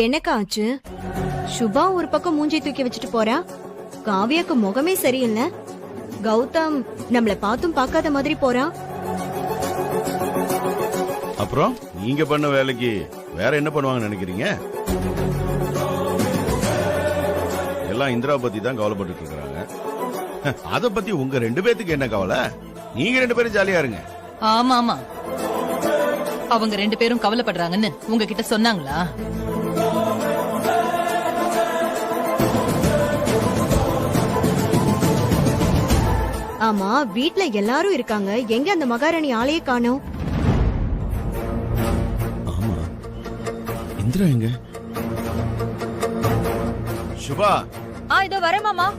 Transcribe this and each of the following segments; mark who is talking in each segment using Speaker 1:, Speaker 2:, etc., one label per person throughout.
Speaker 1: எனக்கு ஆச்சு. சுபா ஒரு பக்கம் மூஞ்சி தூக்கி வச்சுட்டு போறா. காவியாக்கு முகமே சரியில்லை. கௌதம் நம்மள பார்த்தும் பார்க்காத மாதிரி போறா.
Speaker 2: அப்புறம் நீங்க பண்ண வேலைக்கு வேற என்ன பண்ணுவாங்கன்னு நினைக்கிறீங்க? எல்லாம் இந்திரா பத்தி தான் கவலைப்பட்டு இருக்காங்க. அத பத்தி உங்க 2 பேத்துக்கு என்ன கவலை? நீங்க 2 பேரும் ஜாலியா இருங்க.
Speaker 3: ஆமா ஆமா, அவங்க 2 பேரும் கவலைப்படுறாங்கன்னு உங்ககிட்ட சொன்னாங்களா?
Speaker 1: ஆமா, வீட்ல எல்லாரும் இருக்காங்க. எங்க அந்த மகாராணி ஆளையே காணோம்.
Speaker 2: ஆமா, இந்திரா எங்க? சுபா.
Speaker 3: இதோ வரேன் மாமா.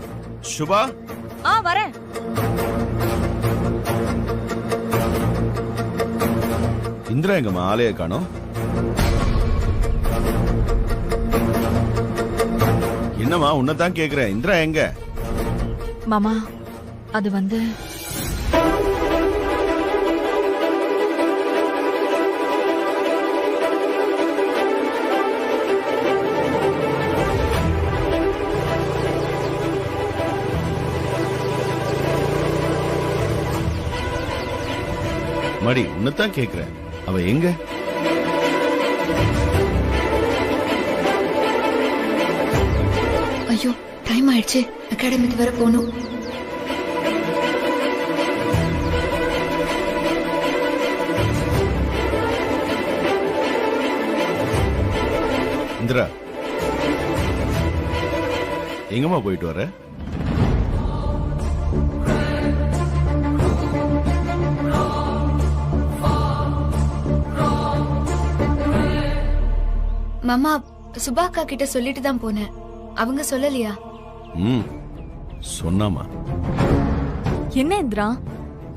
Speaker 2: சுபா.
Speaker 3: வரேன்.
Speaker 2: இந்திரா எங்கம்மா? ஆளையே காணோம். என்னம்மா உன்னதான் கேக்குறேன், இந்திரா எங்க?
Speaker 3: மாமா, அது வந்து
Speaker 2: மடி, உன்னதான் கேக்குறேன், அவ எங்க?
Speaker 4: ஐயோ, டைம் ஆயிடுச்சு. அகாடமிக்கு வர போகணும்.
Speaker 2: இந்திரா, எங்கம்மா போயிட்டு வர?
Speaker 4: மாமா, சுபாக்கா கிட்ட சொல்லிட்டு தான் போனேன். அவங்க சொல்லலையா?
Speaker 2: சொன்னாமா.
Speaker 5: என்ன இந்திரா,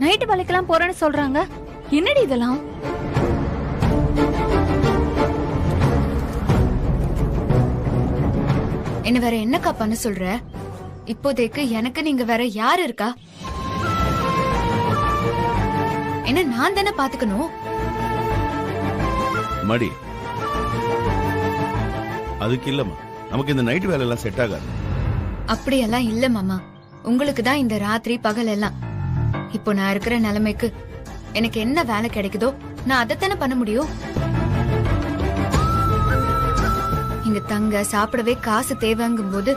Speaker 5: நைட்டு வேலைக்கெல்லாம் போறேன்னு சொல்றாங்க. என்னடி இதெல்லாம்?
Speaker 4: என்ன வேற என்னக்கா பண்ண சொல்ற? இப்போதைக்கு எனக்கு நீங்க வேற யாரு இருக்கா? என்ன நான் தானே பாத்துக்கணும்.
Speaker 2: மடி, அதுக்கு இல்லம்மா, நமக்கு இந்த நைட் வேலை எல்லாம் செட் ஆகாது.
Speaker 4: அப்படியெல்லாம் இல்ல மாமா, உங்களுக்கு தான் இந்த ராத்திரி பகல் எல்லாம். இப்போ நான் இருக்கிற நிலைமைக்கு எனக்கு என்ன வேலை கிடைக்குதோ நான் அதைத்தானே பண்ண முடியும். இங்க தங்க சாப்பிடவே காசு தேவைங்கும் போது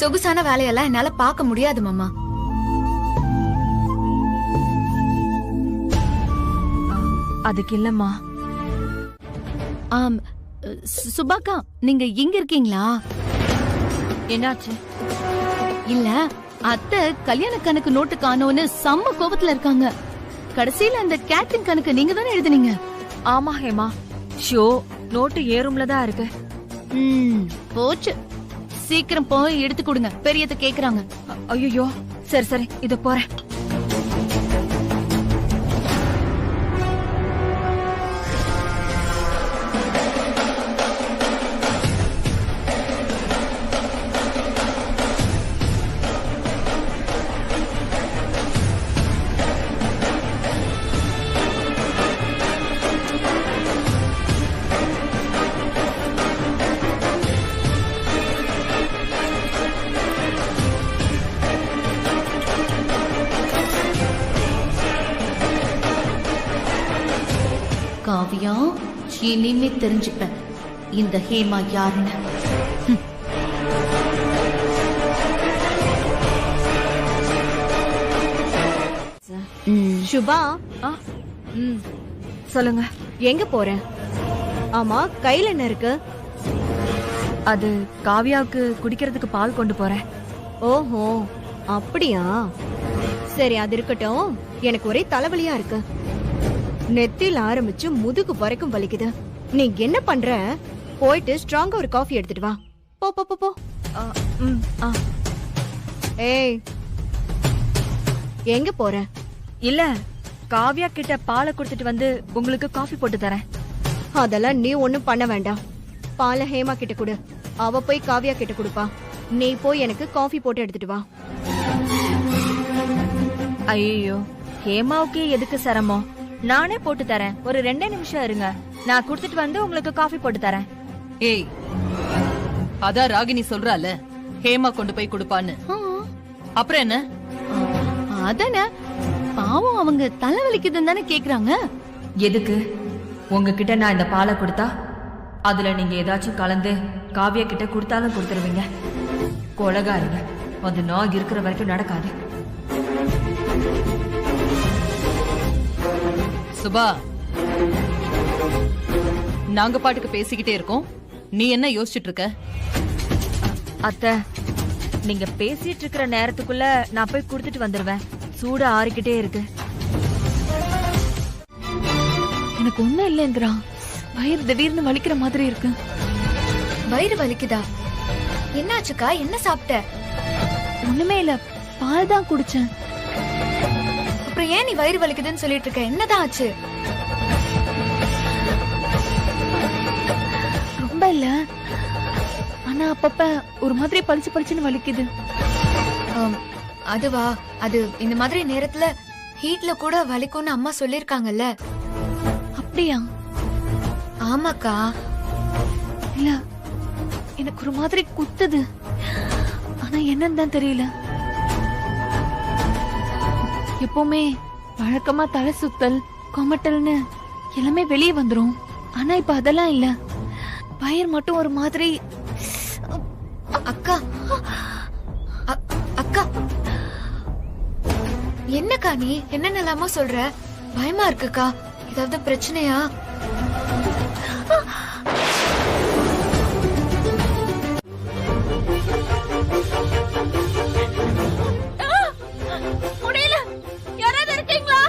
Speaker 4: சொகுசான வேலையெல்லாம் என்னால பார்க்க முடியாது மாமா.
Speaker 5: அதுக்கு இல்லம்மா. சுபாக்கா, நீங்க இங்க இருக்கீங்களா? என்னாச்சு? இல்ல, அத்தை கல்யாண கணக்கு நோட்டு காணோன்னு செம்ம கோபத்துல இருக்காங்க. கடைசியில அந்த கேட்டரிங் கணக்கு நீங்க தானே எழுதுனீங்க? ஆமா ஹேமா, ஷோ நோட்டு ஏறும்ல தான் இருக்கு. போச்சு, சீக்கிரம் போய் எடுத்து கொடுங்க, பெரியத கேக்குறாங்க. ஐயோ, சரி சரி, இத போறேன்.
Speaker 3: காவியா, இனிமே தெரிஞ்சுப்பேன் இந்த ஹேமா யாருன்னு.
Speaker 1: சுபா.
Speaker 5: சொல்லுங்க.
Speaker 1: எங்க போற? ஆமா, கையில என்ன இருக்கு?
Speaker 5: அது காவியாவுக்கு குடிக்கிறதுக்கு பால் கொண்டு போறேன்.
Speaker 1: ஓஹோ, அப்படியா? சரி, அது இருக்கட்டும். எனக்கு ஒரே தலைவலியா இருக்கு. நெத்தில ஆரம்பிச்சு முதுகு வரைக்கும் வலிக்குது. நீ என்ன பண்ற? போயிட்டு ஸ்ட்ராங்கா ஒரு காஃபி எடுத்துட்டு வா. போ போ போ போ. ஏய், எங்க போற?
Speaker 5: இல்ல, காவியா கிட்ட பாலை கொடுத்துட்டு வந்து உங்களுக்கு காஃபி போட்டு தரேன்.
Speaker 1: அதெல்லாம் நீ ஒண்ணும் பண்ண வேண்டாம். பாலை ஹேமா கிட்ட கொடு, அவ போய் காவியா கிட்ட கொடுப்பா. நீ போய் எனக்கு காஃபி போட்டு எடுத்துட்டு வா.
Speaker 5: ஐயோ,
Speaker 6: ஹேமாவுக்கு எதுக்கு சிரமம்? நானே போட்டு தரேன். ஒரு 2 நிமிஷம் இருங்க, நான் குடுத்துட்டு வந்து உங்களுக்கு காஃபி போட்டு தரேன்.
Speaker 3: ஏய், அதான் ராகினி சொல்றால ஹேமா கொண்டு போய் கொடுப்பான்னு.
Speaker 5: ஆ,
Speaker 3: அப்புறம் என்ன?
Speaker 5: அதானே பாவம் அவங்க தலைவலிக்குதுன்னு தானே கேக்குறாங்க.
Speaker 6: எதுக்கு? உங்ககிட்ட நான் இந்த பாலை கொடுத்தா அதுல நீங்க ஏதாச்சும் கலந்து காவியா கிட்ட கொடுத்தாலும் கொடுத்துருவீங்க. கொலகாரிங்க, அது நான் இருக்கிற வரைக்கும் நடக்காது.
Speaker 3: சுபா, நாங்க பாட்டுக்கு பேசிக்கிட்டே இருக்கோம், நீ என்ன யோசிச்சுட்டு இருக்க?
Speaker 6: அத்தை, நீங்க பேசிட்டு இருக்கிற நேரத்துக்குள்ள நான் போய் குடுத்துட்டு வந்துருவேன். சூடு ஆறிக்கிட்டே இருக்கு.
Speaker 5: எனக்கு ஒண்ணும் இல்ல இந்திரா, வயிறு திடீர்னு வலிக்கிற மாதிரி இருக்கு.
Speaker 4: வயிறு வலிக்குதா? என்னாச்சுக்கா? என்ன சாப்பிட்ட?
Speaker 5: ஒண்ணுமே இல்ல, பால் தான் குடிச்சேன்.
Speaker 4: அப்புறம் ஏன் நீ வயிறு வலிக்குதுன்னு சொல்லிட்டு இருக்க? என்னதான் ஆச்சு?
Speaker 5: ரொம்ப இல்ல, ஆனா அப்பப்ப ஒரு மாதிரி பளிச்சு பளிச்சுன்னு வலிக்குது.
Speaker 4: அதுவா? அது இந்த மாதிரி நேரத்துல ஹீட்ல கூட வலிக்கும்னு அம்மா சொல்லிருக்காங்கல்ல.
Speaker 5: அப்படியா?
Speaker 4: ஆமாக்கா.
Speaker 5: இல்ல, எனக்கு ஒரு மாதிரி குத்துது, ஆனா என்னன்னு தான் தெரியல. எப்பவுமே வழக்கமா தலை சுத்தல், கொமட்டல்னு எல்லாமே வெளியே வந்துரும். ஆனா இப்ப அதெல்லாம் இல்ல, வயிறு மட்டும் ஒரு மாதிரி.
Speaker 4: அக்கா, அக்கா, என்னக்கா நீ என்னென்னலாமோ சொல்ற? பயமா இருக்குக்கா. ஏதாவது பிரச்சனையா?
Speaker 5: முடியல, யாராவது இருக்கீங்களா?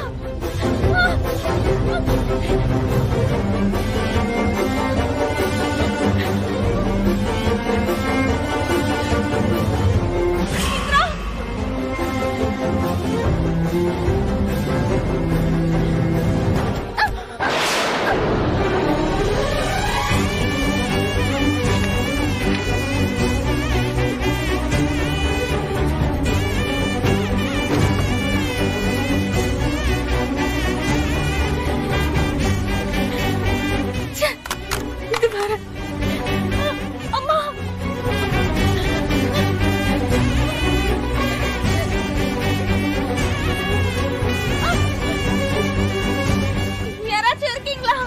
Speaker 5: யாராச்சும் இருக்கீங்களா?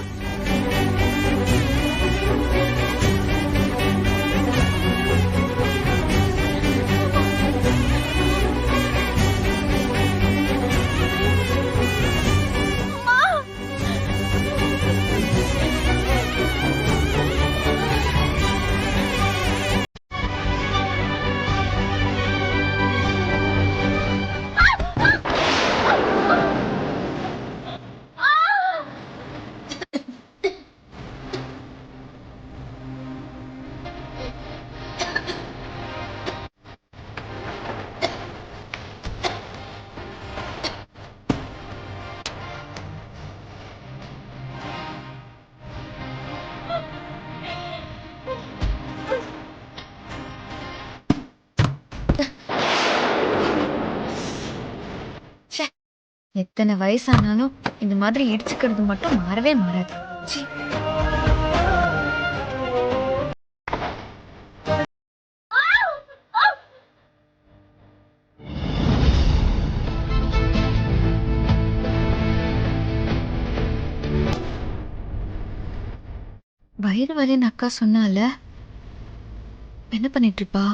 Speaker 4: எத்தனை வயசானாலும் இந்த மாதிரி இடிச்சுக்கிறது மட்டும் மாறவே மாறாது. சீ. வயிறு வலின்னு அக்கா சொன்னால, என்ன பண்ணிட்டு இருப்பா?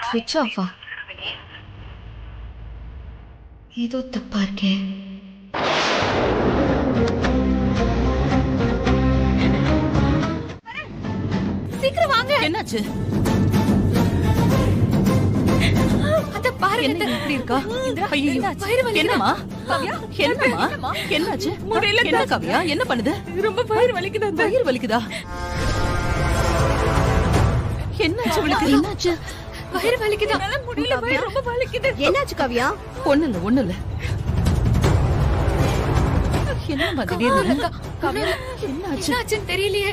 Speaker 4: ஸ்விட்ச் ஆஃபா? ஏதோ தப்பா இருக்கே.
Speaker 5: சீக்கிரம் வாங்க.
Speaker 3: என்னாச்சு?
Speaker 4: அத பாருங்க.
Speaker 3: என்ன இப்படி இருக்கா? ஐயோ,
Speaker 4: வயிறு வலி.
Speaker 3: என்னம்மா? என்னம்மா? என்னாச்சு? என்ன காவியா? என்ன பண்ணுது?
Speaker 6: ரொம்ப வயிறு வலிக்குது.
Speaker 3: வயிறு வலிக்குதா? என்னாச்சு இவளுக்கு?
Speaker 5: என்னாச்சு?
Speaker 4: வயிறு வலிக்குதா?
Speaker 1: காவ்யா, என்னாச்சு காவ்யா?
Speaker 3: ஒண்ணு இல்ல என்ன திடீர்னு என்னாச்சு
Speaker 4: என்னாச்சுன்னு தெரியலையே.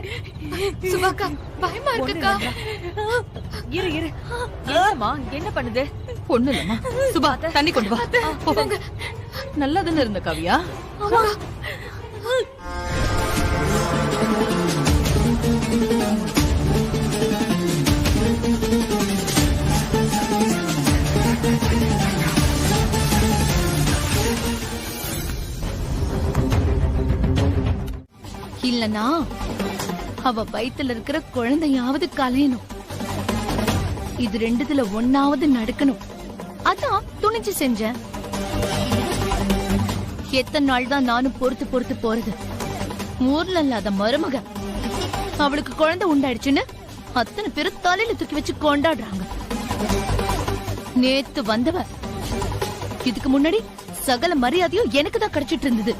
Speaker 4: சுபாக்கா பயமா இருக்குக்கா.
Speaker 6: இரு என்னம்மா என்ன பண்ணுது?
Speaker 3: ஒண்ணு இல்லம்மா. சுபா தண்ணி கொண்டு வா.
Speaker 4: போங்க.
Speaker 3: நல்லா தானே இருந்த காவியா?
Speaker 5: இல்லனா அவ வயித்துல இருக்கிற குழந்தையாவது கலையணும். இது ரெண்டுத்துல ஒன்னாவது நடக்கணும். அதான் துணிஞ்சு செஞ்சேன். எத்தனை நாள் தான் நானும் பொறுத்து போறது. ஊர்ல இல்லாத மருமக அவளுக்கு குழந்தை உண்டாயிடுச்சுன்னு அத்தனை பேரும் தலையில தூக்கி வச்சு கொண்டாடுறாங்க. நேத்து வந்தவ இதுக்கு முன்னாடி சகல மரியாதையும் எனக்கு தான் கிடைச்சிட்டு இருந்தது.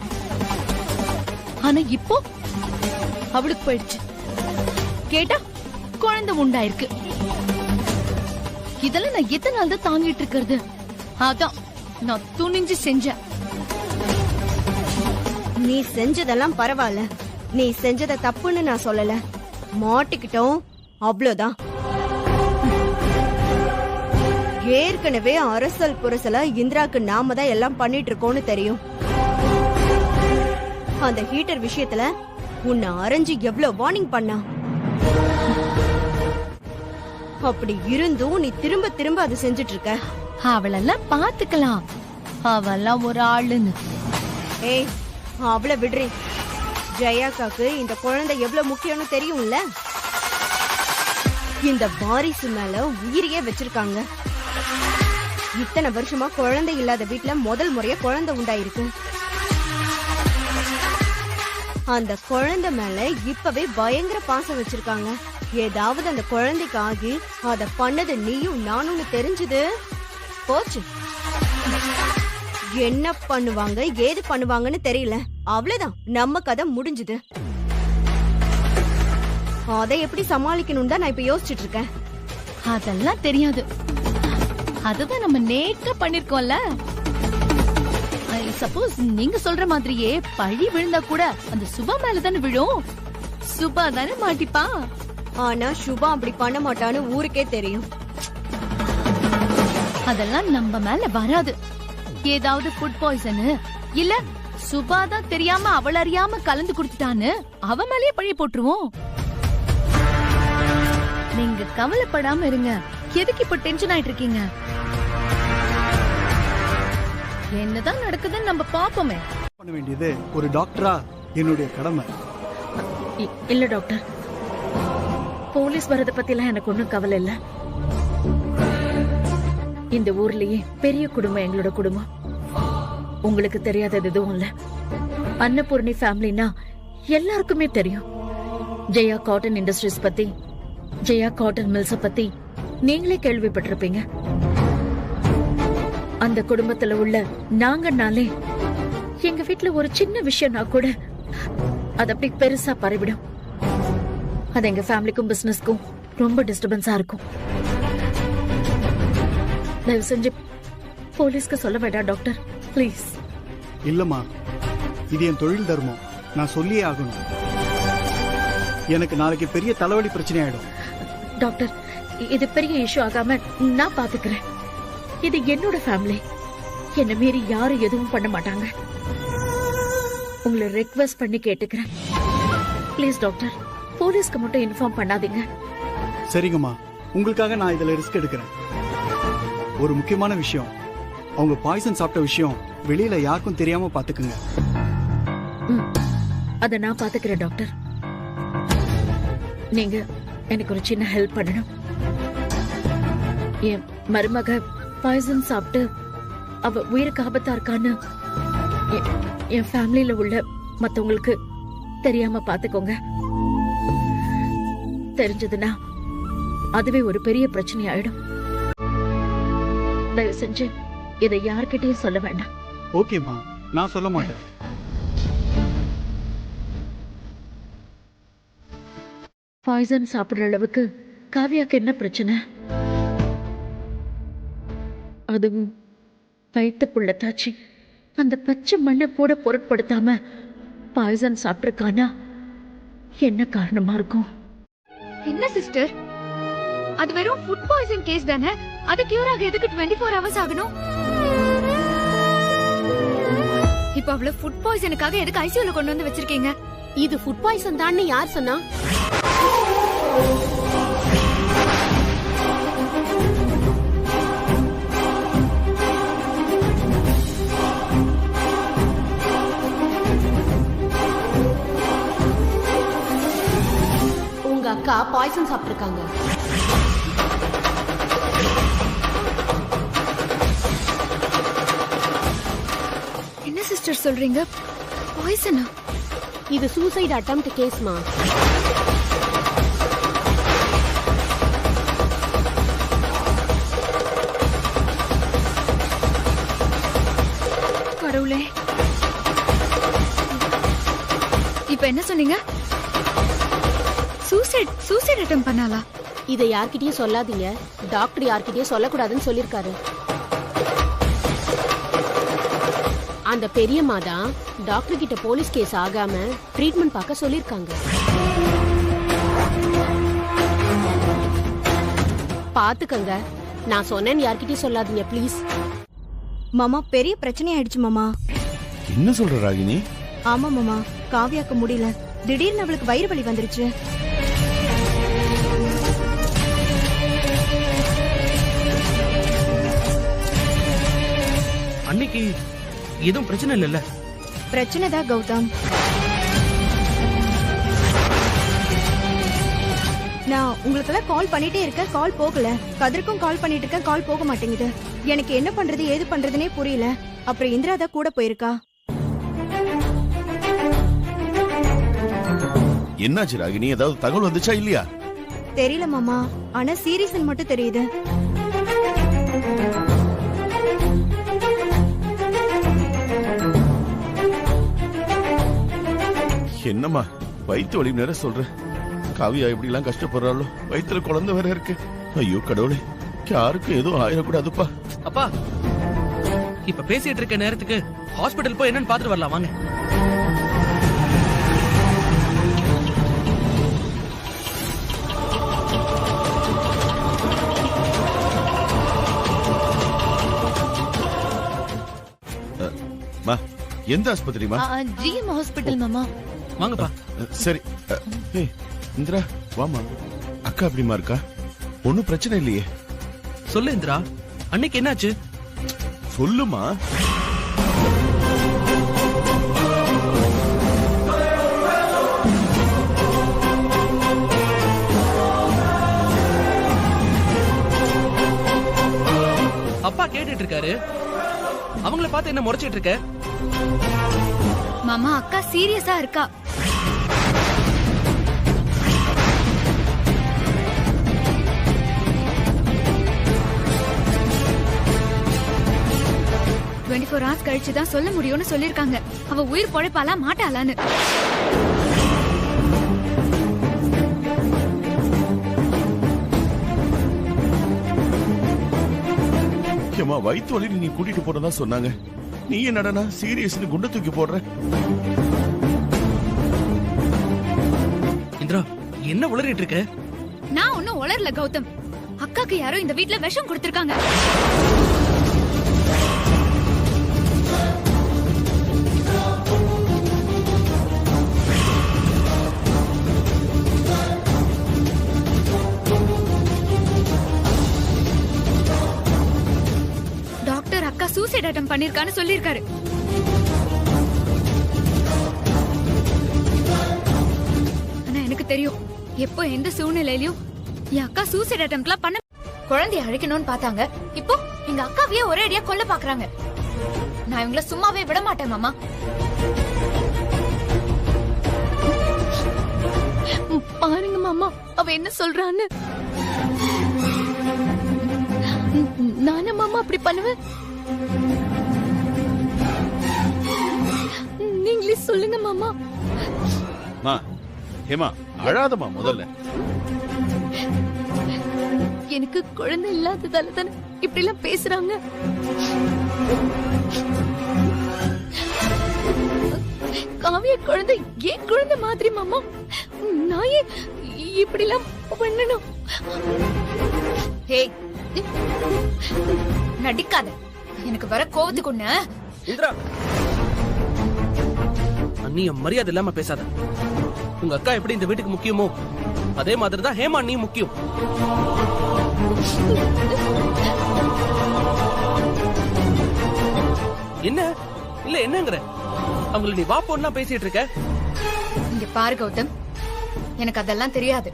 Speaker 5: ஆனா இப்போ அவளுக்கு போயிடுச்சு. கேட்டா குழந்தை உண்டாயிருக்கு. இதெல்லாம் நான் எத்தனை நாள் தான் தாங்கிட்டு இருக்கிறது. அதான் நான் துணிஞ்சு செஞ்சேன்.
Speaker 1: நீ செஞ்சதெல்லாம் பரவாயில்ல. நீ செஞ்சத தப்புன்னு நான் சொல்லல. மாட்டிக்கிட்டோம் அவ்வளவுதான். ஏற்கனவே அரசல் புரசல இந்திராக்கு நாம தான் எல்லாம் பண்ணிட்டு இருக்கோம்னு தெரியும். அந்த ஹீட்டர் விஷயத்துல உன்னை அரைஞ்சு எவ்வளவு வார்னிங் பண்ணா. அப்படி இருந்தும் நீ திரும்ப திரும்ப அதை செஞ்சுட்டு இருக்க.
Speaker 5: அவளெல்லாம் பாத்துக்கலாம். அவெல்லாம் ஒரு ஆளுன்னு.
Speaker 1: ஏய் அவளை விடுறி. ஜெயாக்காக்கு இந்த குழந்தை எவ்வளவு முக்கியம்னு தெரியும்ல. இந்த வாரிசு மேல உயிரையே வச்சிருக்காங்க. இத்தனை வருஷமா குழந்தை இல்லாத வீட்டுல முதல் முறையா குழந்தை உண்டாயிருக்கு. அந்த குழந்தை மேல இப்பவே பயங்கர பாசம் வச்சிருக்காங்க. ஏதாவது அந்த குழந்தைக்கு ஆகி அத பண்ணது நீயும் நானும்னு தெரிஞ்சது போச்சு. என்ன பண்ணுவாங்க ஏது பண்ணுவாங்கன்னு தெரியல. அவ்வளவுதான், நம்ம கதை முடிஞ்சுது. அதை எப்படி சமாளிக்கணும் தான் நான் இப்ப யோசிச்சுட்டு இருக்கேன்.
Speaker 5: அதெல்லாம் தெரியாது. அதுதான் நம்ம நேக்கா பண்ணிருக்கோம்ல. சப்போஸ் நீங்க சொல்ற மாதிரியே பழி விழுந்தா கூட அந்த சுபா மேல தானே விழும். சுபா தானே மாட்டிப்பா.
Speaker 1: ஆனா சுபா அப்படி பண்ண மாட்டான்னு ஊருக்கே தெரியும்.
Speaker 5: அதெல்லாம் நம்ம மேல வராது. ஏதாவது ஃபுட் பாய்சன் இல்ல சுபா தான் தெரியாம அவள் அறியாம கலந்து குடுத்துட்டான்னு அவ மேலயே பழி போட்டுருவோம். நீங்க கவலைப்படாம இருங்க. எதுக்கு இப்ப டென்ஷன் ஆயிட்டு இருக்கீங்க? என்னதான் நடக்குதுன்னு நம்ம பாப்போமே.
Speaker 7: பண்ண வேண்டியது ஒரு டாக்டரா என்னுடைய கடமை.
Speaker 8: இல்ல டாக்டர், போலீஸ் வரத பத்திலாம் எனக்கு ஒண்ணும் கவலை இல்ல. இந்த ஊர்லயே பெரிய குடும்பம் எங்களோட குடும்பம். உங்களுக்கு தெரியாதது எதுவும் இல்ல. அன்னபூர்ணி ஃபேமிலினா எல்லாருக்குமே தெரியும். ஜெயா காட்டன் இண்டஸ்ட்ரீஸ் பத்தி, ஜெயா காட்டன் மில்ஸ பத்தி நீங்களே கேள்விப்பட்டிருப்பீங்க. அந்த குடும்பத்துல உள்ள நாங்கனாலே எங்க வீட்டுல ஒரு சின்ன விஷயம்னா கூட அது அப்படி பெருசா பரவிடும். அது எங்க ஃபேமிலிக்கும் பிசினஸ்க்கும் ரொம்ப டிஸ்டர்பன்ஸா இருக்கும். தயவு செஞ்சு போலீஸ்க்கு சொல்ல வேண்டாம் டாக்டர், பிளீஸ்.
Speaker 7: இல்லம்மா, இது என் தொழில் தர்மம். நான் சொல்லியே ஆகணும். எனக்கு நாளைக்கு பெரிய தலைவலி பிரச்சனை ஆயிடும்.
Speaker 8: டாக்டர், இது பெரிய இஷ்யூ ஆகாம நான் பாத்துக்கிறேன். இது என்னோட ஃபேமிலி. என்ன மீறி யாரும் எதுவும் பண்ண மாட்டாங்க. உங்களை ரெக்வெஸ்ட் பண்ணி கேட்டுக்கிறேன், ப்ளீஸ் டாக்டர், போலீஸ்க்கு மட்டும் இன்ஃபார்ம் பண்ணாதீங்க.
Speaker 7: சரிங்கம்மா, உங்களுக்காக நான் இதுல ரிஸ்க் எடுக்கிறேன். ஒரு முக்கியமான விஷயம், அவங்க பாய்சன் சாப்பிட்ட விஷயம் வெளியில யாருக்கும் தெரியாம பாத்துக்குங்க.
Speaker 8: அத நான் பாத்துக்கிறேன் டாக்டர். நீங்க எனக்கு ஒரு சின்ன ஹெல்ப் பண்ணணும். என் மருமக பாய்சன் சாப்பிட்டு அவ உயிருக்கு ஆபத்தா இருக்கான்னு என் ஃபேமிலியில உள்ள மத்தவங்களுக்கு தெரியாம பாத்துக்கோங்க. தெரிஞ்சதுன்னா அதுவே ஒரு பெரிய பிரச்சனை ஆயிடும். தயவு செஞ்சு இதை யார்கிட்டயும் சொல்ல வேண்டாம்.
Speaker 7: ஓகேம்மா, நான் சொல்ல மாட்டேன்.
Speaker 8: பாய்சன் சாப்பிடுற அளவுக்கு காவியாக்கு என்ன பிரச்சனை? அதுவும் வயிற்று புள்ளத்தாச்சு அந்த பச்சை மண்ணை கூட பொருட்படுத்தாம பாய்சன் சாப்பிட்டிருக்கானா என்ன காரணமா இருக்கும்?
Speaker 4: என்ன சிஸ்டர், அது வெறும் ஃபுட் பாய்சன் கேஸ் தானே. அது கியூர் ஆக எதுக்கு 24 ஹவர்ஸ் ஆகணும்? இப்ப அவ்வளவு ஃபுட் பாய்சனுக்காக எதுக்கு ஐசியூல கொண்டு வந்து வச்சிருக்கீங்க?
Speaker 9: இது ஃபுட் பாய்சன் தான் யார் சொன்னா? உங்க அக்கா பாய்சன் சாப்பிட்டிருக்காங்க.
Speaker 4: என்ன சிஸ்டர் சொல்றீங்க? பாய்சனா?
Speaker 9: இது சூசைட் அட்டெம்ப்ட் கேஸ்மா.
Speaker 4: கடவுளே, இப்ப என்ன சொன்னீங்க? சூசைட் அட்டெம்ப்ட் பண்ணாளா?
Speaker 9: இதை யார்கிட்டயும் சொல்லாதீங்க. டாக்டர் யார்கிட்டயும் சொல்லக்கூடாதுன்னு சொல்லிருக்காரு. அந்த பெரியம்மா தான் டாக்டர் கிட்ட போலீஸ் கேஸ் ஆகாம ட்ரீட்மெண்ட் பார்க்க சொல்லிருக்காங்க. பாத்துக்கங்க, நான் சொன்னேன்னு யார்கிட்டயும் சொல்லாதீங்க ப்ளீஸ்.
Speaker 1: மாமா பெரிய பிரச்சனை ஆயிடுச்சு மாமா.
Speaker 2: என்ன சொல்ற ராகினி?
Speaker 1: ஆமா மாமா, காவியாக்க முடியல. திடீர்னு அவளுக்கு வயிறு வலி வந்துருச்சு.
Speaker 10: அன்னைக்கு எதுவும் பிரச்சனை இல்லைல்ல?
Speaker 1: பிரச்சனை தான் கௌதம். நான் உங்களுக்கெல்லாம் கால் பண்ணிட்டே இருக்கேன், கால் போகல. கதிர்க்கும் கால் பண்ணிட்டு இருக்கேன், கால் போக மாட்டேங்குது. எனக்கு என்ன பண்றது ஏது பண்றதுனே புரியல. அப்புறம் இந்திரா தான் கூட போயிருக்கா.
Speaker 2: என்னாச்சு ராகினி? ஏதாவது தகவல் வந்துச்சா இல்லையா?
Speaker 1: தெரியல மாமா, ஆனா சீரியஸ் மட்டும் தெரியுது.
Speaker 2: என்னம்மா வயிற்று வலி நேரம் சொல்ற? காவியா எப்படி எல்லாம் கஷ்டப்படுறாளோ, வயிற்றுல குழந்தை வேற இருக்கு. ஐயோ கடவுளே, யாருக்கும் எதுவும் ஆயிடக்கூடாதுப்பா.
Speaker 10: அப்பா, இப்ப பேசிட்டு இருக்க நேரத்துக்கு ஹாஸ்பிடல் போய் என்னன்னு பாத்துட்டு வரலாம் வாங்க.
Speaker 2: மா, எந்த ஆஸ்பத்திரிமா?
Speaker 5: ஜிஎம் ஹாஸ்பிடல் மாமா.
Speaker 10: வாங்கப்பா.
Speaker 2: சரி. ஏய் இந்திரா வாமா. அக்கா எப்படிமா இருக்கா? ஒன்னும் பிரச்சனை இல்லையே?
Speaker 10: சொல்லு இந்திரா, அன்னைக்கு என்னாச்சு
Speaker 2: சொல்லுமா.
Speaker 10: அப்பா கேட்டுட்டு இருக்காரு. அவங்கள பார்த்து என்ன முறைச்சிட்டு இருக்க?
Speaker 4: மாமா, அக்கா சீரியஸா இருக்கா. ஹவர்ஸ் கழிச்சுதான் சொல்ல முடியும்னு சொல்லிருக்காங்க. அவ உயிர் பொழைப்பாளா மாட்டாளான்னு.
Speaker 2: ஏமா வயிற்று வலி நீ கூட்டிட்டு போறதா சொன்னாங்க. நீ என்னடா சீரியஸ்னு குண்ட தூக்கி போடுற?
Speaker 10: இந்திரா, என்ன உளறிட்டு இருக்க?
Speaker 4: நான் ஒன்னும் உளரல கௌதம். அக்காக்கு யாரோ இந்த வீட்ல விஷம் கொடுத்திருக்காங்க. டாக்டர் அக்கா சூசைட் அட்டெம்ப்ட் பண்ணிருக்கான்னு சொல்லிருக்காரு. ஆனா எனக்கு தெரியும், எப்போ எந்த சூழ்நிலையிலயும் என் அக்கா சூசைட் அட்டெம்ப்ட்லாம் பண்ண. குழந்தைய அழைக்கணும்னு பார்த்தாங்க, இப்போ எங்க அக்காவையே ஒரே அடியா கொல்ல பாக்குறாங்க. நான் இவங்கள சும்மாவே விட மாட்டேன் மாமா.
Speaker 5: பாருங்க மாமா, அவ என்ன சொல்றான்னு. நானே மாமா அப்படி பண்ணுவேன்? நீங்களே சொல்லுங்க மாமா.
Speaker 2: ஹேமா, அழாதமா முதல்ல.
Speaker 5: எனக்கு குழந்தை இல்லாததால தானே இப்படி எல்லாம் பேசுறாங்க? காவிய குழந்தை ஏன் குழந்தை மாதிரி மாமா. நான் ஏன் இப்படி எல்லாம் பண்ணணும்?
Speaker 4: ஹேய், நடிக்காத. எனக்கு வர கோவத்துக்கு ஒண்ணு.
Speaker 10: இந்திரா, அண்ணிய மரியாதை இல்லாம பேசாத. உங்க அக்கா எப்படி இந்த வீட்டுக்கு முக்கியமோ அதே மாதிரிதான் ஹேமா நீ முக்கியம். என்ன இல்ல என்னங்கற அவங்கள நீ வா போன்னா பேசிட்டு இருக்க.
Speaker 4: இங்க பாரு கௌதம், எனக்கு அதெல்லாம் தெரியாது.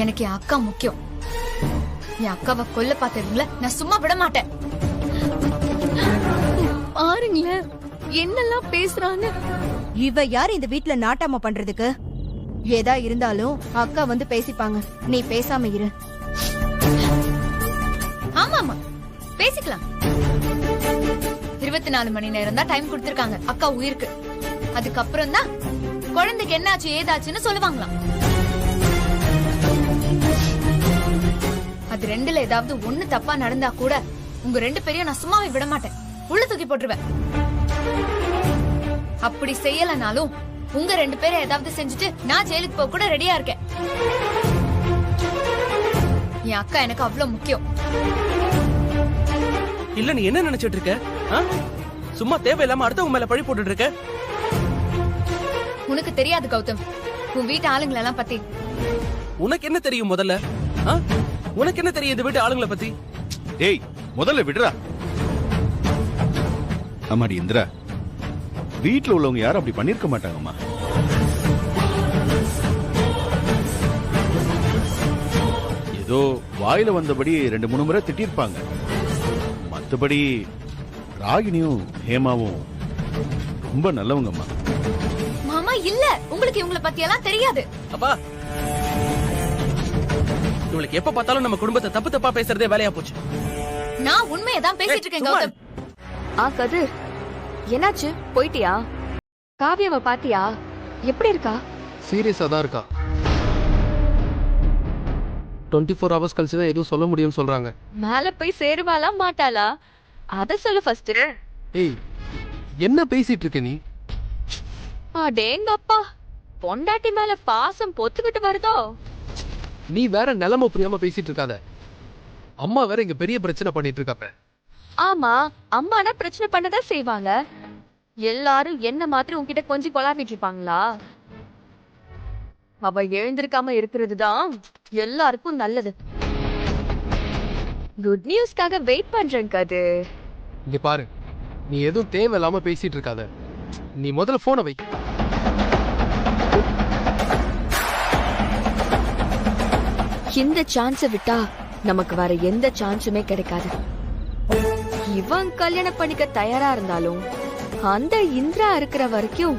Speaker 4: எனக்கு என் அக்கா முக்கியம். என் அக்காவை கொல்ல பார்த்தவங்கள நான் சும்மா விட மாட்டேன்.
Speaker 5: பாருங்களேன் என்னெல்லாம் பேசுறாங்க.
Speaker 1: இவ யார் இந்த வீட்ல நாட்டாம பண்றதுக்கு? ஏதா இருந்தாலும் அக்கா வந்து பேசிப்பாங்க. நீ பேசாம இரு.
Speaker 4: ஆமாமா, பேசிக்கலாம். 24 மணி நேரம் தான் டைம் கொடுத்திருக்காங்க அக்கா உயிருக்கு. அதுக்கப்புறம் தான் குழந்தைக்கு என்னாச்சு ஏதாச்சுன்னு சொல்லுவாங்களாம். அது ரெண்டுல ஏதாவது ஒண்ணு தப்பா நடந்தா கூட உங்க 2 பேரையும் நான் சும்மாவே விட மாட்டேன். உள்ள தூக்கி போட்டுருவேன். அப்படி செய்யலனாலும் உங்க 2 பேரை ஏதாவது செஞ்சுட்டு நான் ஜெயிலுக்கு போக கூட ரெடியா இருக்கேன். என் அக்கா எனக்கு அவ்வளவு முக்கியம்.
Speaker 10: இல்ல நீ என்ன நினைச்சிட்டு இருக்க? சும்மா தேவையில்லாம அடுத்தவங்க மேல பழி போட்டுட்டு இருக்க.
Speaker 4: உனக்கு தெரியாது கௌதம், உன் வீட்டு ஆளுங்களை எல்லாம் பத்தி.
Speaker 10: உனக்கு என்ன தெரியும் முதல்ல? உனக்கு என்ன தெரியும் இந்த வீட்டு ஆளுங்களை பத்தி?
Speaker 2: டேய், முதல்ல விடுறா. அம்மாடி இந்திரா, வீட்டுல உள்ளவங்க யாரும் அப்படி பண்ணிருக்க மாட்டாங்கம்மா. ஏதோ வாயில வந்தபடி 2-3 முறை திட்டிருப்பாங்க. மத்தபடி ராகினியும் ஹேமாவும் ரொம்ப நல்லவங்கம்மா.
Speaker 4: மாமா இல்ல, உங்களுக்கு இவங்களை பத்தி எல்லாம் தெரியாது.
Speaker 10: அப்பா, இவளுக்கு எப்ப பார்த்தாலும் நம்ம குடும்பத்தை தப்பு தப்பா பேசுறதே வேலையா போச்சு.
Speaker 4: நான் உண்மையை தான் பேசிட்டு இருக்கேன் கௌதம்.
Speaker 11: கதிர், என்னாச்சு? போயிட்டியா? காவியாவை பாத்தியா? எப்படி இருக்கா?
Speaker 12: சீரியஸா தான் இருக்கா. 24 hours கழிச்சு தான் எதுவும் சொல்ல முடியும்னு சொல்றாங்க.
Speaker 11: மேல போய் சேருவாளா மாட்டாளா? அத சொல்லு ஃபர்ஸ்ட்.
Speaker 12: ஏய், என்ன பேசிட்டு இருக்க நீ?
Speaker 11: அடேங்கப்பா, பொண்டாட்டி மேல பாசம் பொத்துக்கிட்டு வருதோ?
Speaker 12: நீ வேற நிலைமை புரியாம பேசிட்டு இருக்காத. அம்மா வேற இங்க பெரிய பிரச்சனை பண்ணிட்டு இருக்காப்ப.
Speaker 11: ஆமா, அம்மானா பிரச்சனை பண்ணதான் செய்வாங்க. எல்லாரும் என்ன மாதிரி உன்கிட்ட கொஞ்சம் கொலாவிட்டு இருப்பாங்களா? அவ எழுந்திருக்காம இருக்கிறது தான் எல்லாருக்கும் நல்லது. குட் நியூஸ்க்காக வெயிட் பண்றேன் கது.
Speaker 12: இங்க பாரு, நீ எதுவும் தேவையில்லாம பேசிட்டு இருக்காத. நீ முதல்ல போனை வை.
Speaker 11: இந்த சான்ஸ விட்டா நமக்கு வேற எந்த சான்ஸுமே கிடைக்காது. இவன் கல்யாணம் பண்ணிக்க தயாரா இருந்தாலும் அந்த இந்திரா இருக்கிற வரைக்கும்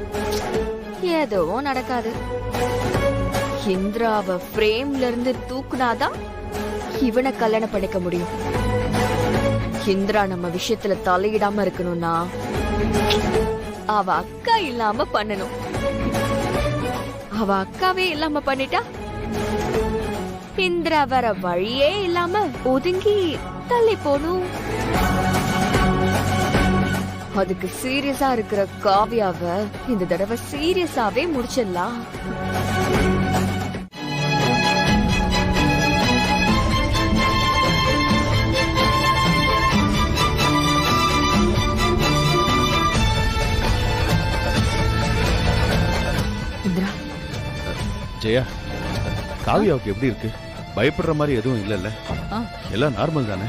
Speaker 11: எதுவும் நடக்காது. இந்திராவை ஃப்ரேம்ல இருந்து தூக்குனாதான் இவனை கல்யாணம் பண்ணிக்க முடியும். இந்திரா நம்ம விஷயத்துல தலையிடாம இருக்கணும்னா அவ அக்கா இல்லாம பண்ணணும். அவ அக்காவே இல்லாம பண்ணிட்டா இந்திரா வர வழியே இல்லாம ஒதுங்கி தள்ளி போனும். அதுக்கு சீரியஸா இருக்கிற காவியாவை இந்த தடவை சீரியஸாவே முடிச்சிடலாம். இந்திரா,
Speaker 2: ஜெயா, காவியாவுக்கு எப்படி இருக்கு? பயப்படுற மாதிரி எதுவும் இல்லல்ல? எல்லாம் நார்மல் தானே?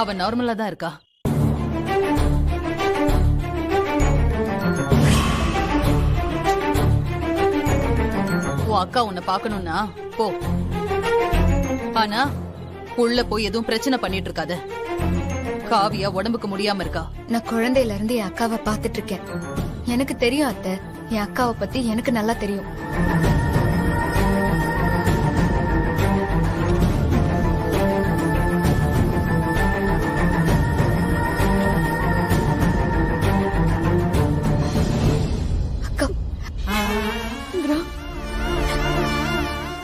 Speaker 3: அவ நார்மலா தான் இருக்கா. உன் அக்கா உன்னை பாக்கணும்னா போ. ஆனா உள்ள போய் எதுவும் பிரச்சனை பண்ணிட்டு இருக்காத. காவியா உடம்புக்கு முடியாம இருக்கா.
Speaker 4: நான் குழந்தையில இருந்து என் அக்காவை பாத்துட்டு இருக்கேன். எனக்கு தெரியும் அத்தை, என் அக்காவை பத்தி எனக்கு நல்லா தெரியும். அக்கா,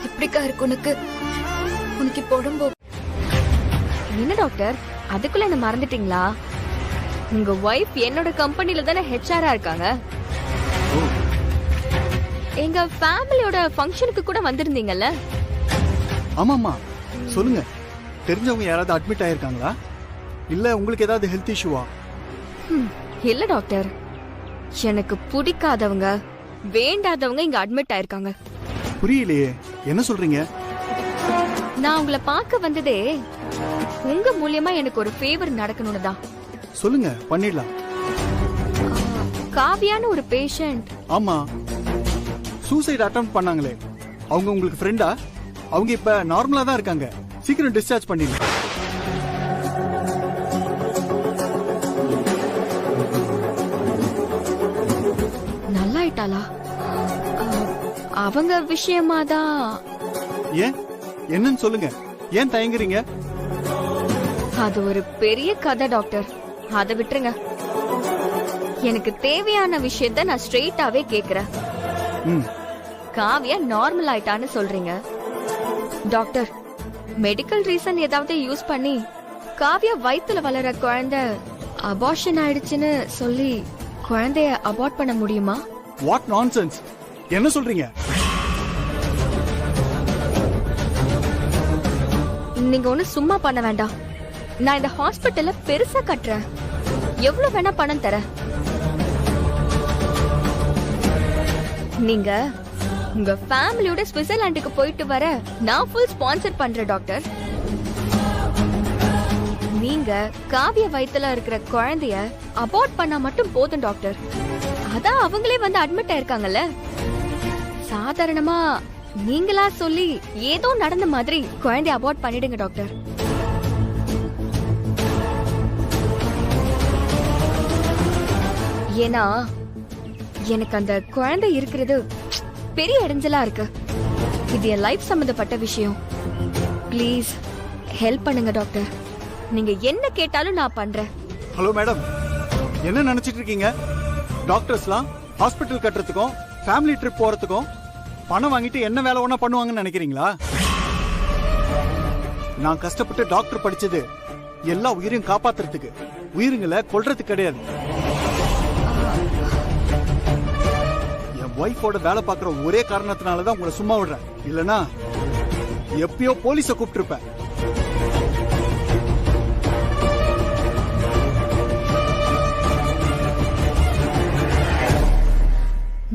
Speaker 4: எப்படிக்கா இருக்கு உனக்கு? உனக்கு இப்போ உடம்பு
Speaker 11: என்ன டாக்டர் அதுக்குள்ள என்ன மறந்துட்டீங்களா? உங்க ஒய்ஃப் என்னோட கம்பெனில தானே ஹெச்ஆரா இருக்காங்க. எங்க ஃபேமிலியோட ஃபங்க்ஷனுக்கு கூட வந்திருந்தீங்கல்ல?
Speaker 7: ஆமாம்மா, சொல்லுங்க. தெரிஞ்சவங்க யாராவது அட்மிட் ஆயிருக்காங்களா? இல்ல உங்களுக்கு ஏதாவது ஹெல்த் இஷ்யூவா?
Speaker 11: இல்ல டாக்டர், எனக்கு பிடிக்காதவங்க வேண்டாதவங்க இங்க அட்மிட் ஆயிருக்காங்க.
Speaker 7: புரியலையே, என்ன சொல்றீங்க?
Speaker 11: நான் உங்களை பார்க்க வந்ததே உங்க மூலியமா எனக்கு ஒரு ஃபேவர் நடக்கணும்னு தான்.
Speaker 7: சொல்லுங்க, பண்ணிடலாம்.
Speaker 11: காவியான ஒரு பேஷண்ட்.
Speaker 7: ஆமா, சூசைட் அட்டெம்ப்ட் பண்ணாங்களே, அவங்க உங்களுக்கு ஃப்ரெண்டா? அவங்க இப்ப நார்மலா தான் இருக்காங்க. சீக்கிரம் டிஸ்சார்ஜ் பண்ணிடலாம்.
Speaker 11: நல்லாயிட்டாளா? அவங்க விஷயமா தான்.
Speaker 7: ஏன், என்னன்னு சொல்லுங்க. ஏன் தயங்குறீங்க?
Speaker 11: அது ஒரு பெரிய கதை டாக்டர், அதை விட்டுருங்க. எனக்கு தேவையான விஷயத்த நான் ஸ்ட்ரெயிட்டாவே கேக்குறேன். காவியா நார்மல் ஆயிட்டான்னு சொல்றீங்க டாக்டர். மெடிக்கல் ரீசன் ஏதாவது யூஸ் பண்ணி காவியா வயித்துல வளர குழந்தை அபார்ஷன் ஆயிடுச்சுன்னு சொல்லி குழந்தைய அபார்ட் பண்ண முடியுமா?
Speaker 7: வாட் நான்சென்ஸ், என்ன சொல்றீங்க?
Speaker 11: நீங்க ஒண்ணு சும்மா பண்ண வேண்டாம். நான் இந்த ஹாஸ்பிட்டல்ல பெருசா கட்டுறேன். எவ்வளவு வேணா பணம் தரேன். நீங்க உங்க ஃபேமிலியோட ஸ்விட்சர்லாந்துக்கு போயிட்டு வர நான் ஃபுல் ஸ்பான்சர் பண்றேன் டாக்டர். நீங்க காவிய வயித்துல இருக்கிற குழந்தைய அபார்ட் பண்ணா மட்டும் போதும் டாக்டர். அதான் அவங்களே வந்து அட்மிட் ஆயிருக்காங்கல்ல. சாதாரணமா நீங்களா சொல்லி ஏதோ நடந்த மாதிரி குழந்தைய அபார்ட் பண்ணிடுங்க டாக்டர். ஏன்னா எனக்கு அந்த குழந்தை இருக்கிறது பெரிய இடைஞ்சலா இருக்கு. இது என் லைஃப் சம்பந்தப்பட்ட விஷயம். ப்ளீஸ் ஹெல்ப் பண்ணுங்க டாக்டர். நீங்க என்ன கேட்டாலும் நான் பண்றேன்.
Speaker 7: ஹலோ மேடம், என்ன நினைச்சிட்டு இருக்கீங்க? டாக்டர்ஸ்லாம் ஹாஸ்பிட்டல் கட்டுறதுக்கும் ஃபேமிலி ட்ரிப் போறதுக்கும் பணம் வாங்கிட்டு என்ன வேலை ஒண்ணா பண்ணுவாங்கன்னு நினைக்கிறீங்களா? நான் கஷ்டப்பட்டு டாக்டர் படிச்சது எல்லா உயிரையும் காப்பாத்துறதுக்கு, உயிருங்களை கொல்றதுக்கு கிடையாது. என் ஒய்ஃபோட வேலை பார்க்குற ஒரே காரணத்தினாலதான் உங்களை சும்மா விடுறேன். இல்லனா எப்பயோ போலீஸ கூப்பிட்டுருப்பேன்.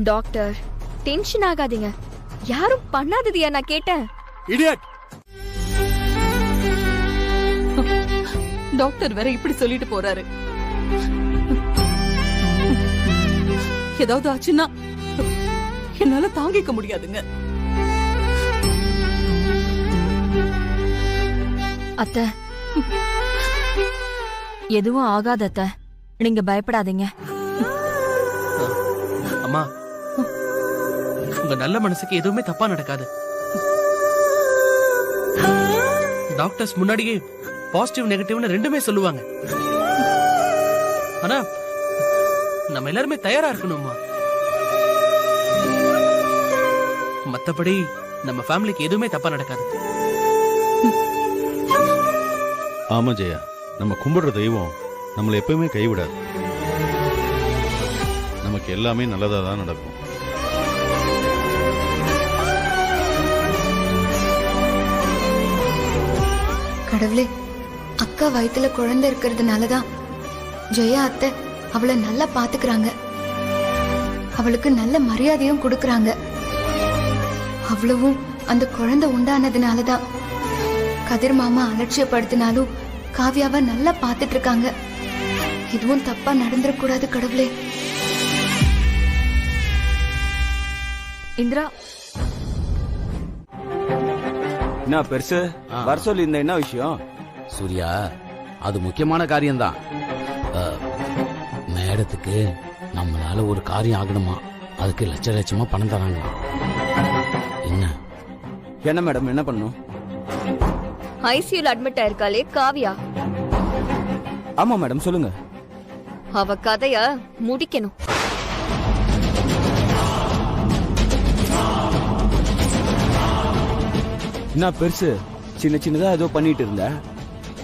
Speaker 11: டாக்டர் டென்ஷன் ஆகாதீங்க. யாரும் பண்ணாததையா நான் கேட்டேன்?
Speaker 7: இடியட்!
Speaker 3: டாக்டர் வேற இப்படி சொல்லிட்டு போறாரு. ஏதாவது ஆச்சுன்னா என்னால தாங்கிக்க முடியாதுங்க.
Speaker 6: அத்தை, எதுவும் ஆகாத அத்தை, நீங்க பயப்படாதீங்க.
Speaker 10: அம்மா, உங்க நல்ல மனசுக்கு எதுவுமே தப்பா நடக்காது. டாக்டர்ஸ் முன்னாடியே பாசிட்டிவ் நெகட்டிவ்னு ரெண்டுமே சொல்லுவாங்க. ஆனா நம்ம எல்லாருமே தயாரா இருக்கணும்மா. மத்தபடி நம்ம ஃபேமிலிக்கு எதுவுமே தப்பா நடக்காது.
Speaker 13: ஆமா ஜெயா, நம்ம கும்பிடுற தெய்வம் நம்மளை எப்பவுமே கைவிடாது. நமக்கு எல்லாமே நல்லதா தான் நடக்கும்.
Speaker 4: கடவுளே, அக்கா வயித்துல குழந்தை இருக்கிறதுனாலதான் ஜெயா அத்தை அவளை நல்லா பாத்துக்கிறாங்க. அவளுக்கு நல்ல மரியாதையும் கொடுக்கறாங்க. அவ்வளவும் அந்த குழந்தை உண்டானதுனாலதான் கதிர் மாமா அலட்சியப்படுத்தினாலும் காவியாவை நல்லா பாத்துட்டு இருக்காங்க. இதுவும் தப்பா நடந்துடக்கூடாது கடவுளே.
Speaker 6: இந்திரா,
Speaker 14: என்ன பெருசு வர சொல்லி இந்த என்ன விஷயம்?
Speaker 15: சூர்யா, அது முக்கியமான காரியம்தான். மேடத்துக்கு நம்மளால ஒரு காரியம் ஆகணுமா, அதுக்கு லட்ச லட்சமா பணம் தராங்களா.
Speaker 14: என்ன மேடம், என்ன பண்ணும்?
Speaker 11: ஐசியூல அட்மிட் ஆயிருக்காளே காவியா.
Speaker 14: ஆமா மேடம், சொல்லுங்க.
Speaker 11: அவ கதைய முடிக்கணும்.
Speaker 14: என்ன பெருசு, சின்ன சின்னதா ஏதோ பண்ணிட்டு இருந்த,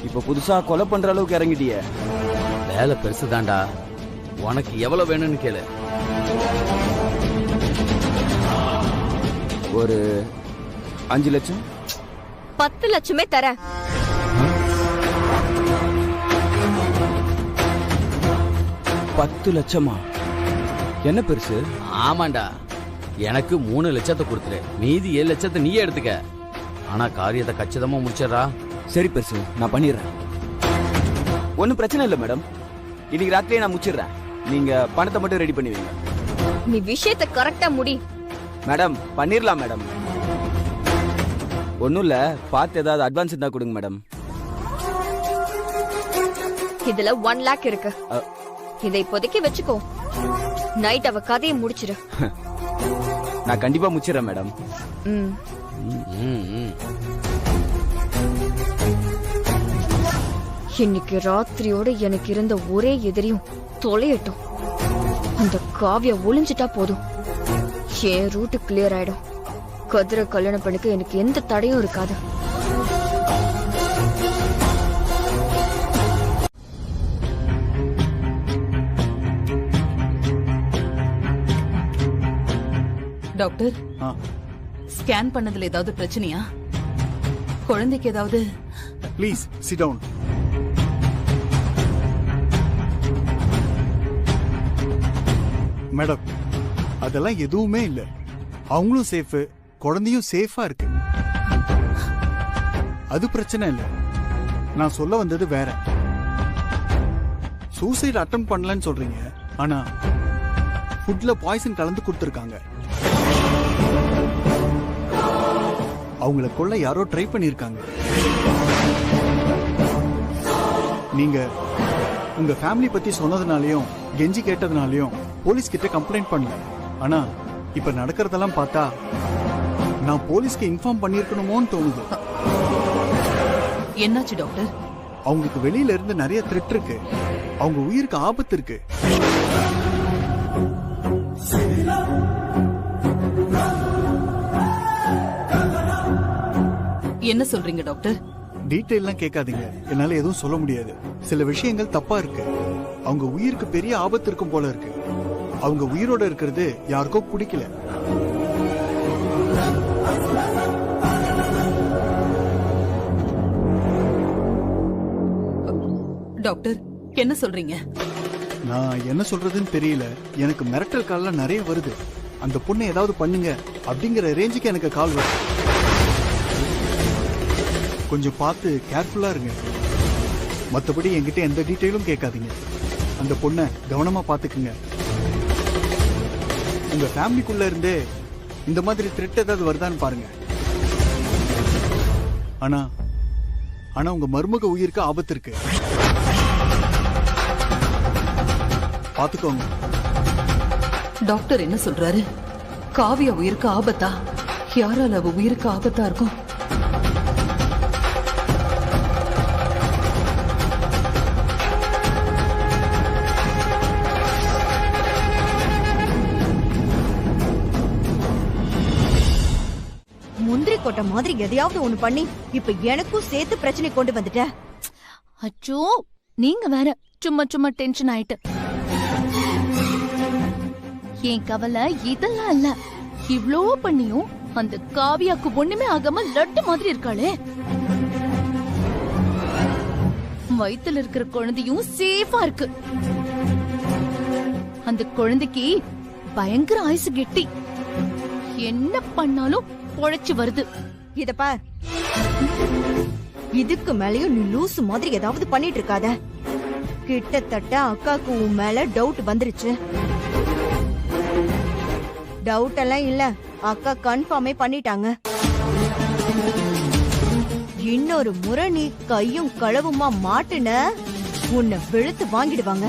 Speaker 14: இப்ப புதுசா கொலை பண்ற அளவுக்கு இறங்கிட்டியே.
Speaker 15: வேலை பெருசு தாண்டா. உனக்கு எவ்வளவு வேணும்னு கேளு.
Speaker 14: ஒரு 5 லட்சம்.
Speaker 11: 10 லட்சமே தரேன்.
Speaker 14: 10 லட்சமா? என்ன பெருசு?
Speaker 15: ஆமாண்டா, எனக்கு 3 லட்சத்தை கொடுத்துரு, மீதி 7 லட்சத்தை நீயே எடுத்துக்க. ஆனா காரியத்தை கச்சிதமா முடிச்சிடறா.
Speaker 14: சரி பெருசு, நான் பண்ணிடுறேன். ஒன்னும் பிரச்சனை இல்லை மேடம். இன்னைக்கு ராத்திரியே நான் முடிச்சிடுறேன். நீங்க பணத்தை மட்டும் ரெடி பண்ணி வைங்க.
Speaker 11: நீ விஷயத்தை கரெக்டா முடி.
Speaker 14: மேடம் பண்ணிடலாம் மேடம். ஒன்னும் இல்ல, பார்த்து ஏதாவது அட்வான்ஸ் இருந்தா கொடுங்க மேடம்.
Speaker 11: இதுல 1 லேக் இருக்கு. இதை இப்போதைக்கு வச்சுக்கோ. நைட் அவ கதையை முடிச்சிரு.
Speaker 14: நான் கண்டிப்பா முடிச்சிடறேன் மேடம்.
Speaker 11: இன்னைக்கு ராத்திரியோட எனக்கு இருந்த ஒரே எதிரியும் தொலையட்டும். அந்த காவிய ஒளிஞ்சிட்டா போதும், என் ரூட் கிளியர் ஆயிடும். கதிரை கல்யாணம் பண்ணிக்க எனக்கு எந்த தடையும் இருக்காது.
Speaker 3: டாக்டர், ஸ்கேன் பண்ணதுல ஏதாவது பிரச்சனையா? குழந்தைக்கு ஏதாவது?
Speaker 7: Please sit down. மேடம், அதெல்லாம் எதுவுமே இல்ல. அவங்களும் சேஃப், குழந்தையும் சேஃபா இருக்கு. அது பிரச்சனை இல்ல. நான் சொல்ல வந்தது வேற. சூசைட் அட்டெம்ப்ட் பண்ணலன்னு சொல்றீங்க, ஆனா ஃபுட்ல பாய்சன் கலந்து கொடுத்திருக்காங்க. அவங்கள கொல்ல யாரோ ட்ரை பண்ணிருக்காங்க. நீங்க உங்க ஃபேமிலி பத்தி சொன்னதுனாலயும் கெஞ்சி கேட்டதுனாலயும் போலீஸ் கிட்ட கம்ப்ளைண்ட் பண்ணல. ஆனா இப்ப நடக்கிறதெல்லாம் பார்த்தா நான் போலீஸ்க்கு இன்ஃபார்ம் பண்ணிருக்கணுமோன்னு தோணுது.
Speaker 3: என்னாச்சு டாக்டர்?
Speaker 7: அவங்களுக்கு வெளியில இருந்து நிறைய த்ரெட் இருக்கு. அவங்க உயிருக்கு ஆபத்து இருக்கு.
Speaker 3: என்ன சொல்றீங்க டாக்டர்?
Speaker 7: டீடைல்லாம் கேட்காதீங்க, என்னால எதுவும் சொல்ல முடியாது. சில விஷயங்கள் தப்பா இருக்கு. அவங்க உயிருக்கு பெரிய ஆபத்து இருக்கும் போல இருக்கு. அவங்க உயிரோட இருக்கிறது யாருக்கோ பிடிக்கல.
Speaker 3: டாக்டர், என்ன சொல்றீங்க?
Speaker 7: நான் என்ன சொல்றதுன்னு தெரியல. எனக்கு மிரட்டல் கால்லாம் நிறைய வருது. அந்த பொண்ணை ஏதாவது பண்ணுங்க அப்படிங்கிற ரேஞ்சுக்கு எனக்கு கால் வருது. கொஞ்சம் பார்த்து கேர்ஃபுல்லா இருங்க. மற்றபடி என்கிட்ட எந்த டீட்டெயிலும் கேட்காதீங்க. அந்த பொண்ணை கவனமா பாத்துக்குங்க. உங்க ஃபேமிலிக்குள்ள இருந்தே இந்த மாதிரி த்ரெட் ஏதாவது வருதான்னு பாருங்க. ஆனா ஆனா உங்க மருமக உயிருக்கு ஆபத்து இருக்கு. பாத்துக்கோங்க.
Speaker 3: டாக்டர் என்ன சொல்றாரு? காவியா உயிருக்கு ஆபத்தா? யாரால அவ உயிருக்கு ஆபத்தா இருக்கும்?
Speaker 1: முந்திரி கொட்டை மாதிரி எதையாவது ஒண்ணு பண்ணி இப்ப எனக்கும் சேர்த்து பிரச்சனை கொண்டு வந்துட்ட.
Speaker 5: அச்சோ, நீங்க வேற சும்மா சும்மா டென்ஷன் ஆயிட்டு. என் கவலை இதெல்லாம் இல்ல. இவ்ளோ பண்ணியும் அந்த காவியாக்கு ஒண்ணுமே ஆகாம லட்டு மாதிரி இருக்காளே. வயித்துல இருக்கிற குழந்தையும் சேஃபா இருக்கு. அந்த குழந்தைக்கு பயங்கர ஆயுசு கெட்டி. என்ன பண்ணாலும் பொழைச்சு வருது.
Speaker 1: இத பார், இதுக்கு மேலயும் நீ லூசு மாதிரி ஏதாவது பண்ணிட்டு இருக்காத. கிட்டத்தட்ட அக்காக்கு உன் மேல டவுட் வந்துருச்சு. டவுட் எல்லாம் இல்ல, அக்கா கன்ஃபார்மே பண்ணிட்டாங்க. இன்னொரு முறை நீ கையும் களவுமா மாட்டுன, உன்னை வெளுத்து வாங்கிடுவாங்க.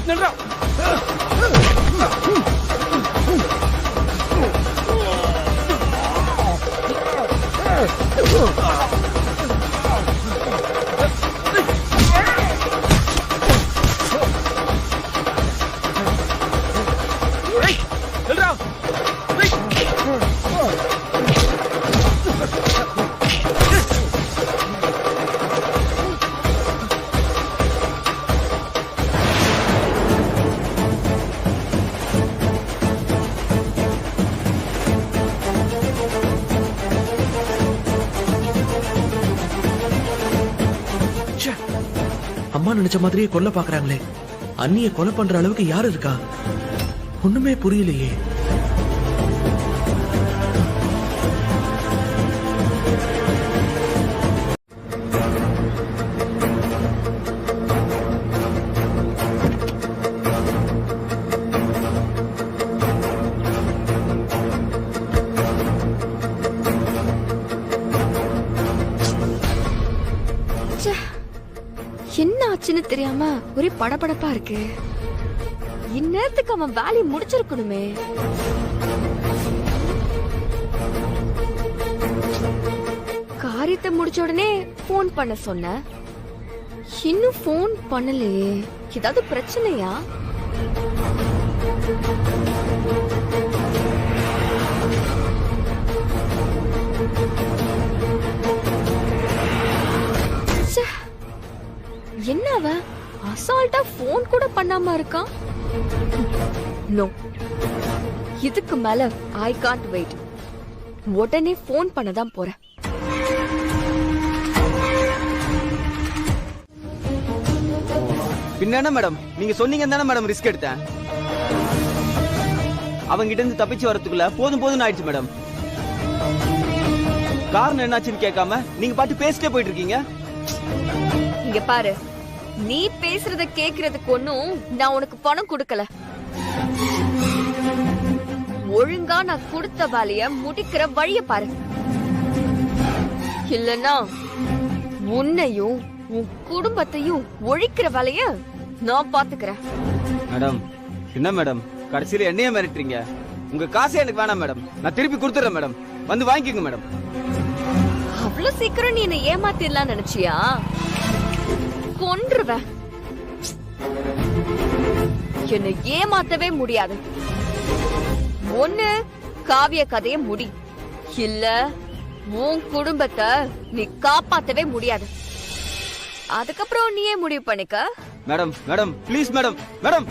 Speaker 10: நில்றா. நில்றா. அம்மா நினைச்ச மாதிரியே கொல்ல பாக்குறாங்களே. அண்ணிய கொலை பண்ற அளவுக்கு யாரு இருக்கா? ஒண்ணுமே புரியலையே.
Speaker 11: என்ன ஆச்சுன்னு தெரியாம ஒரே படபடப்பா இருக்கு. இந்நேரத்துக்கு அவன் வேலையை முடிச்சிருக்கணுமே. காரியத்தை முடிச்ச உடனே போன் பண்ண சொன்ன, இன்னும் போன் பண்ணலையே. ஏதாவது பிரச்சனையா? என்ன அவன் அசால்ட்டா போன் கூட பண்ணாம இருக்கான். நோ, இதுக்கு மேல ஐ காண்ட் வெயிட். உடனே போன் பண்ணதான் போறேன்.
Speaker 14: பின்ன என்ன மேடம், நீங்க சொன்னீங்க தானே மேடம் ரிஸ்க் எடுத்தேன். அவங்க கிட்ட இருந்து தப்பிச்சு வரதுக்குள்ள போதும் போதும் ஆயிடுச்சு மேடம். காரணம் என்னாச்சுன்னு கேட்காம நீங்க பாட்டு பேசிட்டே போயிட்டு இருக்கீங்க.
Speaker 11: இங்க பாரு, நீ பேசுறத கேக்குறதுக்கு ஒன்னும் நான் உனக்கு பணம் கொடுக்கல. ஒழுங்கா நான் கொடுத்த வேலைய முடிக்கிற வழிய பாரு. இல்லன்னா உன்னையும் உன் குடும்பத்தையும் ஒழிக்கிற வேலைய நான் பாத்துக்கிறேன்.
Speaker 14: மேடம் என்ன மேடம், கடைசியில என்னைய மிரட்டுறீங்க? உங்க காசை எனக்கு வேணாம் மேடம், நான் திருப்பி கொடுத்துறேன் மேடம். வந்து வாங்கிக்கோங்க மேடம்.
Speaker 11: அவ்வளவு சீக்கிரம் நீ என்ன ஏமாத்திடலாம் நினைச்சியா? கொன்றுவேன். என்னை ஏமாத்தவே முடியாது. ஒண்ணு காவிய கதைய முடி, இல்ல உன் குடும்பத்தை நீ காப்பாத்தவே முடியாது. அதுக்கப்புறம் நீயே முடிவு பண்ணிக்க.
Speaker 14: Madam madam please madam. Madam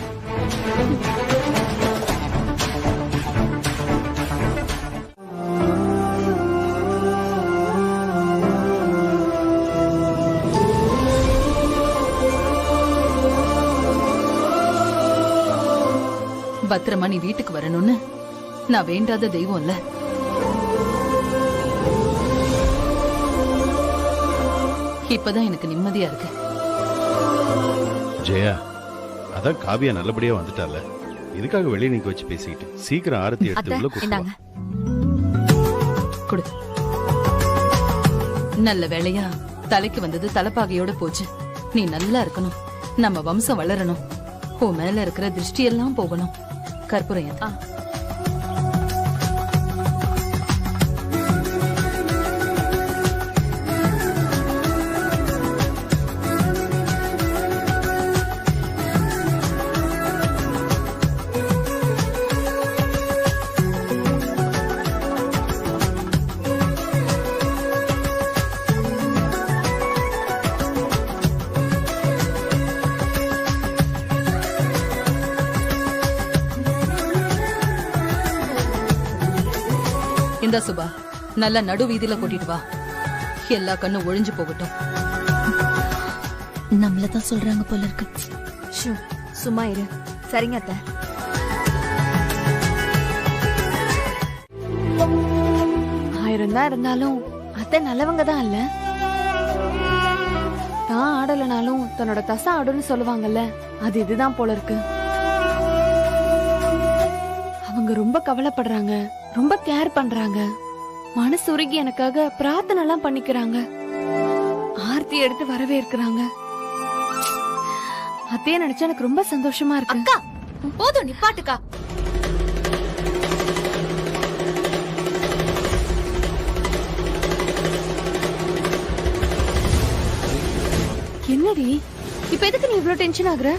Speaker 3: பத்திரமா நீ வீட்டுக்கு வரணும்னு நான் வேண்டாத தெய்வம் இல்ல. இப்பதான் எனக்கு நிம்மதியா இருக்கு.
Speaker 13: ஜெயா, அதான் காவியா நல்லபடியா வந்துட்டால, இதுக்காக வெளியே நீங்க வச்சு பேசிக்கிட்டு சீக்கிரம் ஆரத்தி எடுத்து உள்ள கூப்பிடுங்க.
Speaker 3: கொடு. நல்ல வேளையா தலைக்கு வந்தது தலைப்பாகையோட போச்சு. நீ நல்லா இருக்கணும், நம்ம வம்சம் வளரணும், உன் மேல இருக்கிற திருஷ்டி எல்லாம் போகணும். கற்பூரம் ஏத்து. இந்த சுபா நல்ல நடு வீதியில கூட்டிட்டு வா. எல்லா கண்ணும் ஒழிஞ்சு போகட்டும்.
Speaker 5: நம்மளதான் சொல்றாங்க போல இருக்கு.
Speaker 11: சும்மா இரு. சரிங்க அத்தை.
Speaker 4: ஆயிரம் தான் இருந்தாலும் அத்தை நல்லவங்க தான் இல்ல. தான் ஆடலனாலும் தன்னோட தசை ஆடுன்னு சொல்லுவாங்கல்ல, அது இதுதான் போல இருக்கு. அவங்க ரொம்ப கவலைப்படுறாங்க, ரொம்ப கேர் பண்றாங்க. மனசு உருகி எனக்காக பிரார்த்தனை எல்லாம் பண்ணிக்கிறாங்க, ஆர்த்தி எடுத்து வரவேற்கிறாங்க.
Speaker 5: அத்தைய நினைச்சா எனக்கு ரொம்ப சந்தோஷமா இருக்கு.
Speaker 4: அக்கா போதும் நிப்பாட்டுக்கா.
Speaker 5: என்னடி இப்ப எதுக்கு நீ இவ்ளோ டென்ஷன் ஆகுற?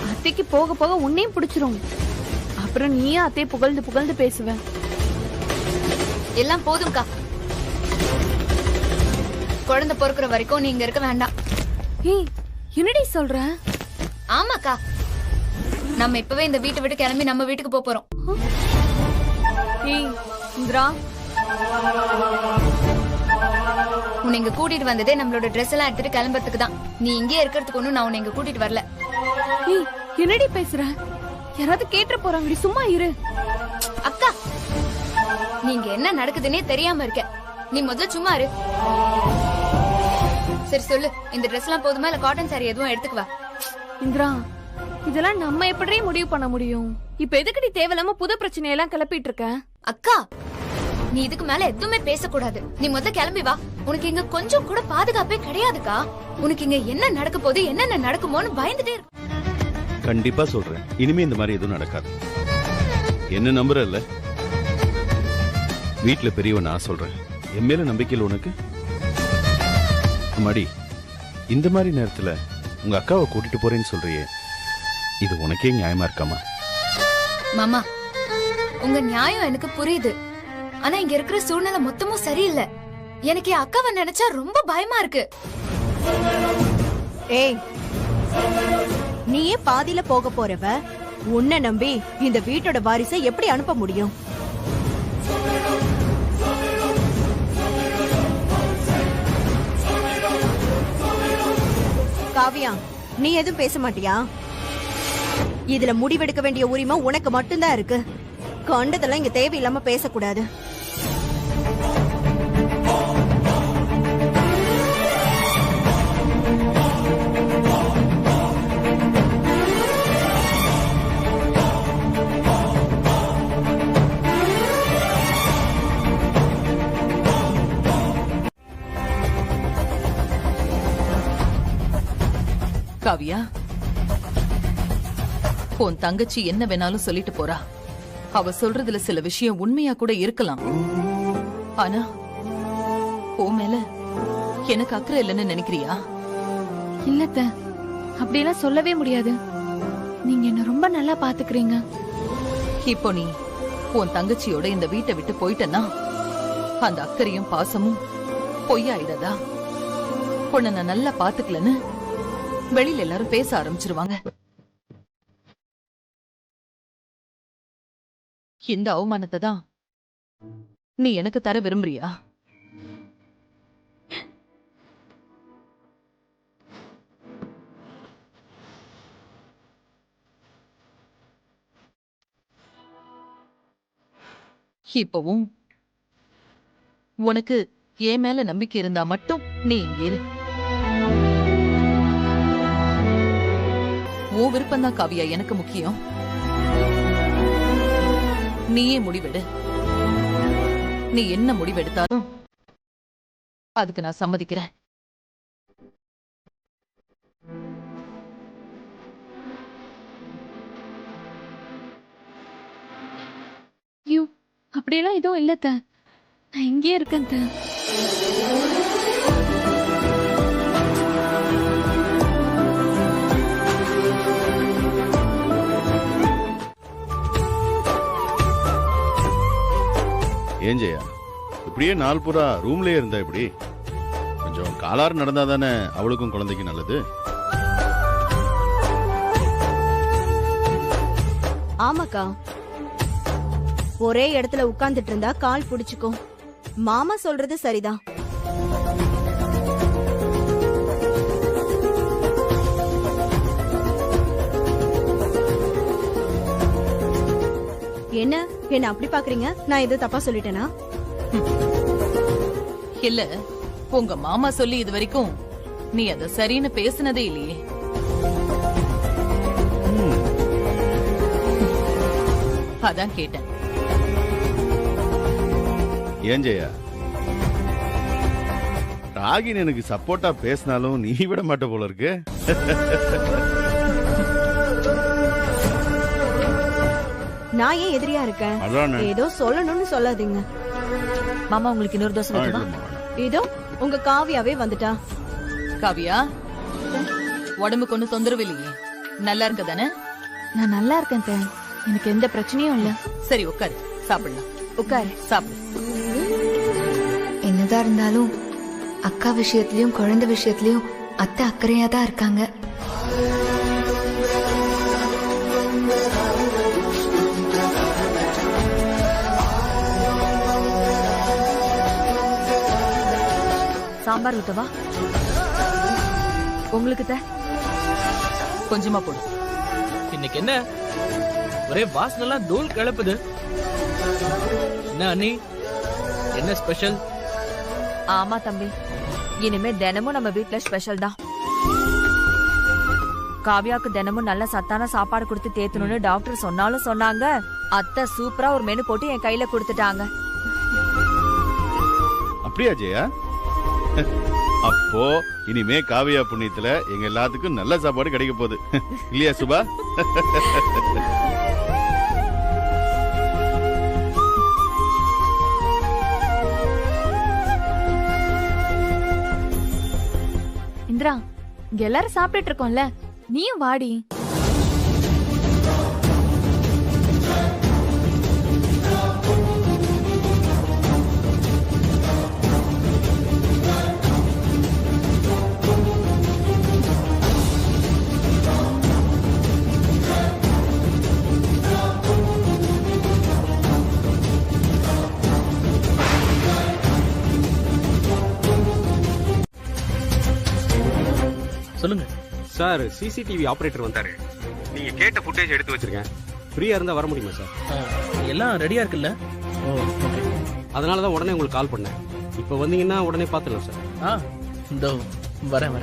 Speaker 5: அத்தைக்கு போக போக உன்னையும் பிடிச்சிரும். அப்புறம் நீயே அத்தைய புகழ்ந்து புகழ்ந்து பேசுவ.
Speaker 4: எல்லாம் போதும்க்கா. குழந்தை பொறுக்கிற வரைக்கும் நீ இங்க இருக்க வேண்டாம்.
Speaker 5: ஏய் என்னடி சொல்ற?
Speaker 4: ஆமாக்கா, நம்ம இப்பவே இந்த வீட்டை விட்டு கிளம்பி நம்ம வீட்டுக்கு போறோம்.
Speaker 5: ஏய் இந்திரா,
Speaker 4: உன்னை இங்க கூட்டிட்டு வந்ததே நம்மளோட ட்ரெஸ் எல்லாம் எடுத்துட்டு கிளம்புறதுக்கு தான். நீ இங்கே இருக்கிறதுக்கு ஒண்ணும் நான் உன்னை இங்க கூட்டிட்டு வரல.
Speaker 5: ஏய் என்னடி பேசுற? யாராவது கேட்டு போறாங்கடி, சும்மா இரு.
Speaker 4: அக்கா, நீங்க என்ன நடக்குதுன்னே தெரியாம இருக்க. நீ முதல்ல சும்மா இரு. சரி சொல்லு, இந்த ட்ரெஸ் எல்லாம் போதுமா இல்ல காட்டன் சாரி எதுவும் எடுத்துக்குவா?
Speaker 5: இந்திரா, இதெல்லாம் நம்ம எப்படி முடிவு பண்ண முடியும்? இப்ப எதுக்கு நீ தேவையில்லாம புது பிரச்சனையெல்லாம் கிளப்பிட்டு இருக்க?
Speaker 4: அக்கா, நீ இதுக்கு மேல எதுவுமே பேசக்கூடாது. நீ முதல்ல கிளம்பி வா. உனக்கு இங்க கொஞ்சம் கூட பாதுகாப்பே கிடையாதுக்கா. உனக்கு இங்க என்ன நடக்க போகுது, என்னென்ன நடக்குமோன்னு பயந்துட்டே இருக்கு.
Speaker 13: கண்டிப்பா சொல்றேன், இனிமே இந்த மாதிரி எதுவும் நடக்காது. என்ன நம்புறல்ல? வீட்டுல பெரியவன் நான் சொல்றேன், என் மேல நம்பிக்கையில் உனக்கு? அம்மாடி, இந்த மாதிரி நேரத்துல உங்க அக்காவை கூட்டிட்டு போறேன்னு சொல்றியே, இது உனக்கே நியாயமா இருக்காமா?
Speaker 4: மாமா, உங்க நியாயம் எனக்கு புரியுது. ஆனா இங்க இருக்கிற சூழ்நிலை மொத்தமும் சரியில்லை. எனக்கு என் அக்காவை நினைச்சா ரொம்ப பயமா இருக்கு.
Speaker 1: ஏய், நீயே பாதியில போக போறவ, உன்னை நம்பி இந்த வீட்டோட வாரிசை எப்படி அனுப்ப முடியும்? காவியா, நீ எதுவும் பேச மாட்டியா? இதுல முடிவெடுக்க வேண்டிய உரிமை உனக்கு மட்டும்தான் இருக்கு. கண்டதெல்லாம் இங்க தேவையில்லாம பேசக்கூடாது.
Speaker 3: காவியா, உன் தங்கச்சி என்ன வேணாலும் சொல்லிட்டு போறா. அவ சொல்றதுல சில விஷயம் உண்மையா கூட இருக்கலாம். ஆனா உன் மேல எனக்கு அக்கறை இல்லைன்னு நினைக்கிறியா?
Speaker 5: இல்லத்த, அப்படியெல்லாம் சொல்லவே முடியாது. நீங்க என்ன ரொம்ப நல்லா பாத்துக்கிறீங்க.
Speaker 3: இப்போ நீ உன் தங்கச்சியோட இந்த வீட்டை விட்டு போயிட்டனா அந்த அக்கறையும் பாசமும் பொய்யாயிடாதா? உன்னை நான் நல்லா பாத்துக்கலன்னு வெளியில எல்லாரும் பேச ஆரம்பிச்சிருவாங்க. இந்த அவமானத்தை தான் நீ எனக்கு தர விரும்புறியா? இப்பவும் உனக்கு என் மேல நம்பிக்கை இருந்தா மட்டும் நீ இங்க இரு. உன் விருப்பம்தான் காவியா எனக்கு முக்கியம். நீயே முடிவெடு. நீ என்ன முடிவெடுத்தாலும் அதுக்கு நான் சம்மதிக்கிறேன்.
Speaker 5: ஐயோ, அப்படியெல்லாம் எதுவும் இல்லத்த. நான் இங்கேயே இருக்கேன்.
Speaker 13: ஏன் ஜெயா, இப்படியே நாள் பூரா ரூம்லயே இருந்தா இப்படி? கொஞ்சம் காலாறு நடந்தா தானே அவளுக்கும் குழந்தைக்கும் நல்லது.
Speaker 1: ஆமாக்கா, ஒரே இடத்துல உட்கார்ந்துட்டு இருந்தா கால் புடிச்சுக்கும். மாமா சொல்றது சரிதான். என்ன என்ன அப்படி பாக்குறீங்க? நான் எது தப்பா சொல்லிட்டேனா?
Speaker 3: இல்ல, உங்க மாமா சொல்லி இது வரைக்கும் நீ அத சரின்னு பேசினதே இல்லையே. அதான் கேட்டேன்.
Speaker 13: ஏன் ஜெயா, ராகின் எனக்கு சப்போர்ட்டா பேசினாலும் நீ விட மாட்ட போல இருக்கு.
Speaker 1: நான் ஏன் எதிரியா இருக்கேன்?
Speaker 13: அதானே.
Speaker 1: ஏதோ சொல்லணும்னு சொல்லாதீங்க.
Speaker 6: மாமா உங்களுக்கு இன்னொரு தோசை வைக்கவா?
Speaker 1: இதோ உங்க காவியாவே வந்துட்டா.
Speaker 3: காவியா, உடம்புக்கு ஒண்ணு தொந்தரவு இல்லையே, நல்லா இருக்க தானே?
Speaker 5: நான் நல்லா இருக்கேன் அத்தை. எனக்கு எந்த பிரச்சனையும் இல்ல.
Speaker 3: சரி உட்காரு, சாப்பிடலாம்.
Speaker 11: உட்காரு.
Speaker 3: சாப்பிடு.
Speaker 11: என்னதான் இருந்தாலும் அக்கா விஷயத்திலயும் குழந்தை விஷயத்திலயும் அத்தை அக்கறையா தான் இருக்காங்க.
Speaker 6: சாம்பார் ஊத்தவா? உங்களுக்கு
Speaker 3: கொஞ்சமா போடு.
Speaker 10: இன்னைக்கு என்ன ஒரே வாசனெல்லாம் தூள் கிளப்புது. என்ன அண்ணி, என்ன ஸ்பெஷல்?
Speaker 6: ஆமா தம்பி, இனிமே தினமும் நம்ம வீட்ல ஸ்பெஷல் தான். காவியாக்கு தினமும் நல்ல சத்தான சாப்பாடு கொடுத்து தேத்தணும்னு டாக்டர் சொன்னாலும் சொன்னாங்க. அத்தை சூப்பரா ஒரு மெனு போட்டு என் கையில கொடுத்துட்டாங்க.
Speaker 13: அப்படியா ஜெயா? அப்போ இனிமே காவியா புண்ணியத்துல எங்க எல்லாத்துக்கும் நல்ல சாப்பாடு கிடைக்க போகுது இல்லையா சுபா?
Speaker 5: இந்திரா, இங்க எல்லாரும் சாப்பிட்டுட்டு இருக்கோம்ல, நீயும் வாடி.
Speaker 10: சொல்லுங்க
Speaker 16: சார். சிசிடிவி ஆபரேட்டர் வந்தாரு. நீங்க கேட்ட ஃபுட்டேஜ் எடுத்து வச்சிருக்கேன். ஃப்ரீயா இருந்தா வர முடியுமா சார்?
Speaker 10: எல்லாம் ரெடியா இருக்குல்ல?
Speaker 16: அதனால தான் உடனே உங்களுக்கு கால் பண்ணேன். இப்போ வந்தீங்கன்னா உடனே பார்த்துடலாம் சார்.
Speaker 10: இதோ வரேன்.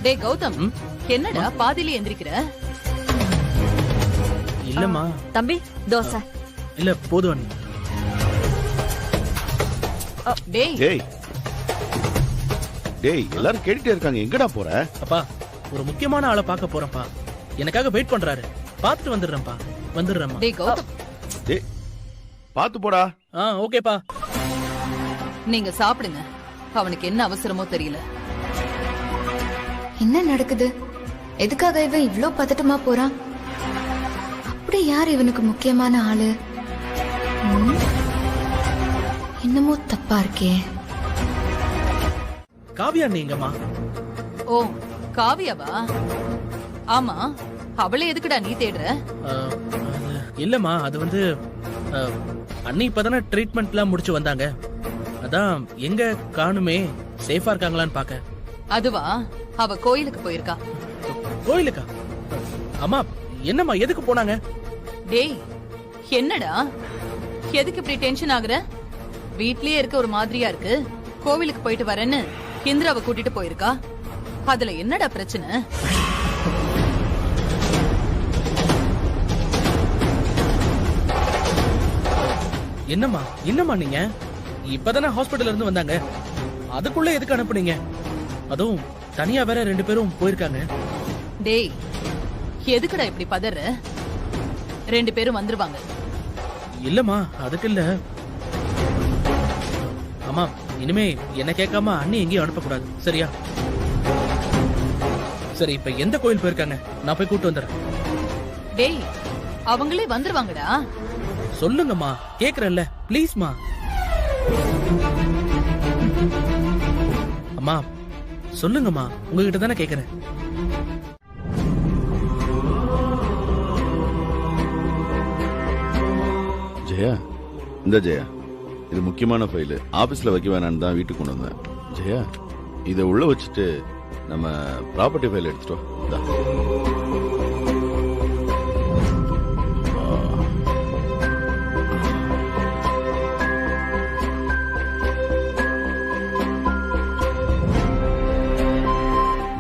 Speaker 3: டேய் கௌதம், என்னடா பாதியில எந்திரிக்கிற?
Speaker 10: இல்லம்மா.
Speaker 6: தம்பி தோசை.
Speaker 10: இல்ல போதும் அண்ணி.
Speaker 3: டேய்
Speaker 13: டேய், எல்லாரும் கேட்டுட்டே இருக்காங்க, எங்கடா போற?
Speaker 10: அப்பா, ஒரு முக்கியமான ஆளை பார்க்க போறேன்ப்பா. எனக்காக வெயிட் பண்றாரு. பார்த்துட்டு வந்துடுறேன்ப்பா. வந்துடுறேம்மா.
Speaker 3: டேய் கௌதம்,
Speaker 13: டேய் பாத்து போடா.
Speaker 10: ஓகேப்பா.
Speaker 3: நீங்க சாப்பிடுங்க. அவனுக்கு என்ன அவசரமோ தெரியல.
Speaker 11: என்ன நடக்குது? எதுக்காக இவன் இவ்ளோ பதட்டமா போறான்? அப்படி யார் இவனுக்கு முக்கியமான ஆளு? என்னமோ தப்பா இருக்கே.
Speaker 10: காவியா நீங்கம்மா?
Speaker 3: ஓ, காவியாவா? ஆமா, அவளை எதுக்குடா நீ தேடுற?
Speaker 10: இல்லம்மா, அது வந்து அண்ணி இப்பதானே ட்ரீட்மெண்ட்லாம் முடிச்சு வந்தாங்க. அதான் எங்க காணுமே, சேஃபா இருக்காங்களான்னு பாக்க.
Speaker 3: அதுவா, அவ கோயிலுக்கு போயிருக்கா.
Speaker 10: கோயிலுக்கா? அம்மா என்னம்மா, எதுக்கு போனாங்க?
Speaker 3: டேய் என்னடா, எதுக்கு இப்படி டென்ஷன் ஆகுற? வீட்லயே இருக்க ஒரு மாதிரியா இருக்கு. கோவிலுக்கு போயிட்டு வரேன்னு இந்திராவை கூட்டிட்டு போயிருக்கா. அதுல என்னடா பிரச்சனை?
Speaker 10: என்னம்மா நீங்க இப்பதானே ஹாஸ்பிடல்ல இருந்து வந்தாங்க. அதுக்குள்ள எதுக்கு அனுப்புனீங்க? அதுவும் தனியா வேற 2 பேரும் போயிருக்காங்க.
Speaker 3: டேய் எதுக்குடா இப்படி பதற? 2 பேரும் வந்துருவாங்க.
Speaker 10: இல்லம்மா, அதுக்கு இல்ல. அம்மா, இனிமே என்ன கேட்காம அண்ணி எங்கேயும் அனுப்பக்கூடாது, சரியா? சரி, இப்ப எந்த கோயில் போயிருக்காங்க? நான் போய் கூட்டு வந்துடுறேன்.
Speaker 3: டேய், அவங்களே வந்துருவாங்கடா.
Speaker 10: சொல்லுங்கம்மா, கேக்குறேன்ல, ப்ளீஸ்மா. அம்மா சொல்லுங்கம்மா, உங்ககிட்ட தானே கேக்குறேன்.
Speaker 13: ஜெயா, இந்த ஜெயா, இது முக்கியமான ஃபைல். ஆபீஸ்ல வைக்க வேணான்னு தான் வீட்டுக்கு கொண்டு வந்தேன். ஜெயா, இதை உள்ள வச்சுட்டு நம்ம ப்ராப்பர்ட்டி ஃபைல் எடுத்துட்டோம்.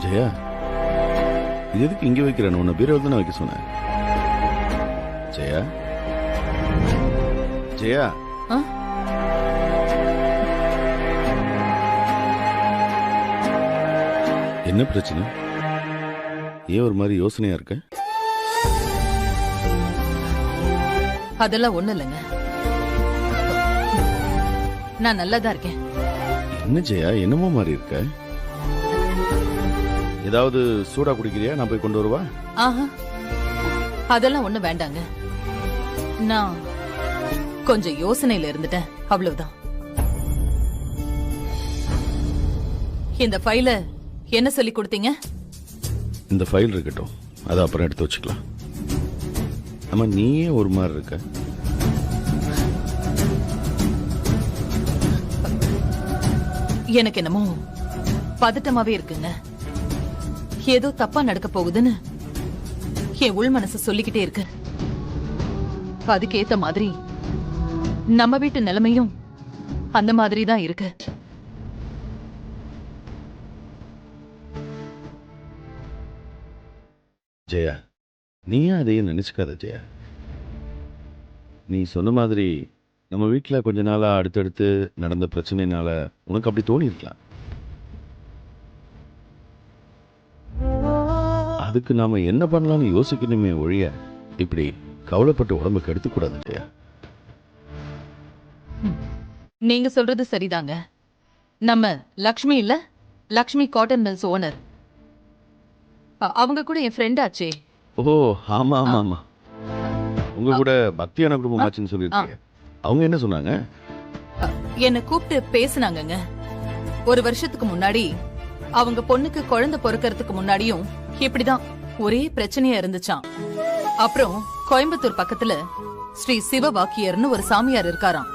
Speaker 13: ஜெயா, இது எதுக்கு இங்க வைக்கிறேன்? உன்னை பீரோவில் தானே வைக்க சொன்னேன். ஜெயா, ஜெயா, என்ன பிரச்சனை? ஏன் ஒரு மாதிரி யோசனையா இருக்க?
Speaker 3: அதெல்லாம் ஒண்ணு இல்லைங்க. நான் நல்லாதான் இருக்கேன்.
Speaker 13: என்ன ஜெயா, என்னமோ மாதிரி இருக்க? ஏதாவது சூடா குடிக்கிறியா? நான் போய் கொண்டு வருவா?
Speaker 3: ஆஹா, அதெல்லாம் ஒண்ணு வேண்டாங்க. நான் கொஞ்சம் யோசனையில இருந்துட்டேன், அவ்வளவுதான். இந்த ஃபைல என்ன சொல்லி கொடுத்தீங்க?
Speaker 13: இந்த ஃபைல் இருக்கட்டும், அதை அப்புறம் எடுத்து வச்சுக்கலாம். ஆமா, நீயே ஒரு மாதிரி இருக்க.
Speaker 3: எனக்கு என்னமோ பதட்டமாவே இருக்குங்க. ஏதோ தப்பா நடக்க போகுதுன்னு என் உள் மனசு சொல்லிக்கிட்டே இருக்கு. அதுக்கேத்த மாதிரி நம்ம வீட்டு நிலைமையும் அந்த மாதிரி தான் இருக்கு.
Speaker 13: ஜெயா, நீயே அதையும் நினைச்சுக்காத ஜெயா. நீ சொன்ன மாதிரி நம்ம வீட்டில் கொஞ்ச நாளா அடுத்தடுத்து நடந்த பிரச்சனைனால உனக்கு அப்படி தோணி இருக்கலாம். அதுக்கு நாம என்ன பண்ணலாம்னு யோசிக்கணுமே ஒழிய இப்படி கவலைப்பட்டு உடம்புக்கு எடுத்துக்கூடாது ஜெயா.
Speaker 3: நீங்க சொல்றது சரிதாங்க. நம்ம லக்ஷ்மி இல்ல, லக்ஷ்மி காட்டன் மில்ஸ் ஓனர், அவங்க கூட என் ஃப்ரெண்ட் ஆச்சே.
Speaker 13: ஓ ஆமா ஆமா ஆமா, உங்க கூட பக்தியான குடும்பமாச்சுன்னு சொல்லியிருக்கீங்க. அவங்க என்ன சொன்னாங்க?
Speaker 3: என்னை கூப்பிட்டு பேசினாங்கங்க. ஒரு வருஷத்துக்கு முன்னாடி அவங்க பொண்ணுக்கு குழந்தை பிறக்கிறதுக்கு முன்னாடியும் இப்படிதான் ஒரே பிரச்சனையா இருந்துச்சாம். அப்புறம் கோயம்புத்தூர் பக்கத்துல ஸ்ரீ சிவவாக்கியர்னு ஒரு சாமியார் இருக்காராம்.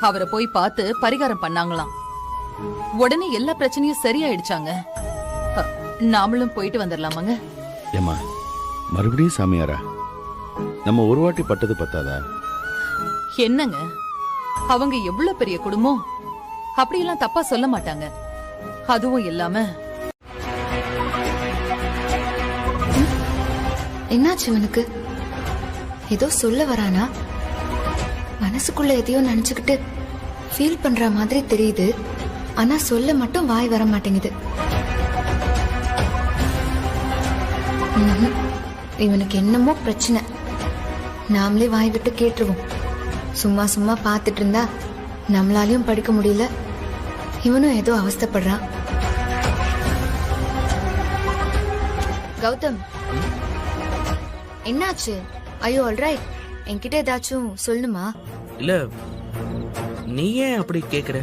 Speaker 3: அவரை போய் பார்த்து பரிகாரம் பண்ணாங்களாம். உடனே எல்லா பிரச்சனையும் சரியாயிடுச்சாங்க. நாமளும் போயிட்டு வந்துடலாமாங்க?
Speaker 13: ஏமா, மறுபடியும் சாமியாரா? நம்ம ஒரு வாட்டி பட்டது பத்தாதா?
Speaker 3: என்னங்க, அவங்க எவ்வளவு பெரிய குடும்பம், அப்படியெல்லாம் தப்பா சொல்ல மாட்டாங்க. அதுவும் இல்லாம
Speaker 4: என்னாச்சு இவனுக்கு? ஏதோ சொல்ல வரானா? மனசுக்குள்ள எதையோ நினைச்சுக்கிட்டு ஃபீல் பண்ற மாதிரி தெரியுது. ஆனா சொல்ல மட்டும் வாய் வர மாட்டேங்குது. இவனுக்கு என்னமோ பிரச்சனை. நாமளே வாய் விட்டு கேட்டுருவோம். சும்மா சும்மா பார்த்துட்டு இருந்தா நம்மளாலையும் படிக்க முடியல, இவனும் ஏதோ அவஸ்தைப்படுறான். கௌதம், என்னாச்சு? ஐயோ ஆல்ரைட், என்கிட்ட ஏதாச்சும் சொல்லணுமா?
Speaker 10: இல்ல, நீ ஏன் அப்படி கேக்குற?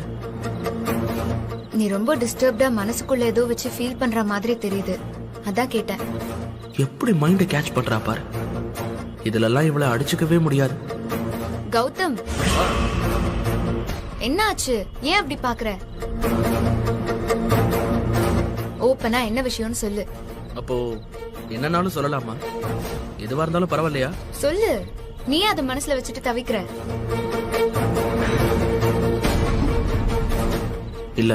Speaker 4: நீ ரொம்ப டிஸ்டர்ப்டா மனசுக்குள்ள ஏதோ வச்சு ஃபீல் பண்ற மாதிரி தெரியுது, அதான் கேட்டேன்.
Speaker 10: எப்படி மைண்ட கேட்ச் பண்றா பாரு. இதுலெல்லாம் இவ்வளவு அடிச்சுக்கவே முடியாது.
Speaker 4: கௌதம், என்னாச்சு? ஏன் அப்படி பாக்குற? ஓப்பனா என்ன விஷயம்னு சொல்லு.
Speaker 10: அப்போ என்னன்னாலும் சொல்லலாமா? எதுவா இருந்தாலும் பரவாயில்லையா?
Speaker 4: சொல்லு. நீ அதை மனசுல வச்சுட்டு தவிக்கிற.
Speaker 10: இல்ல,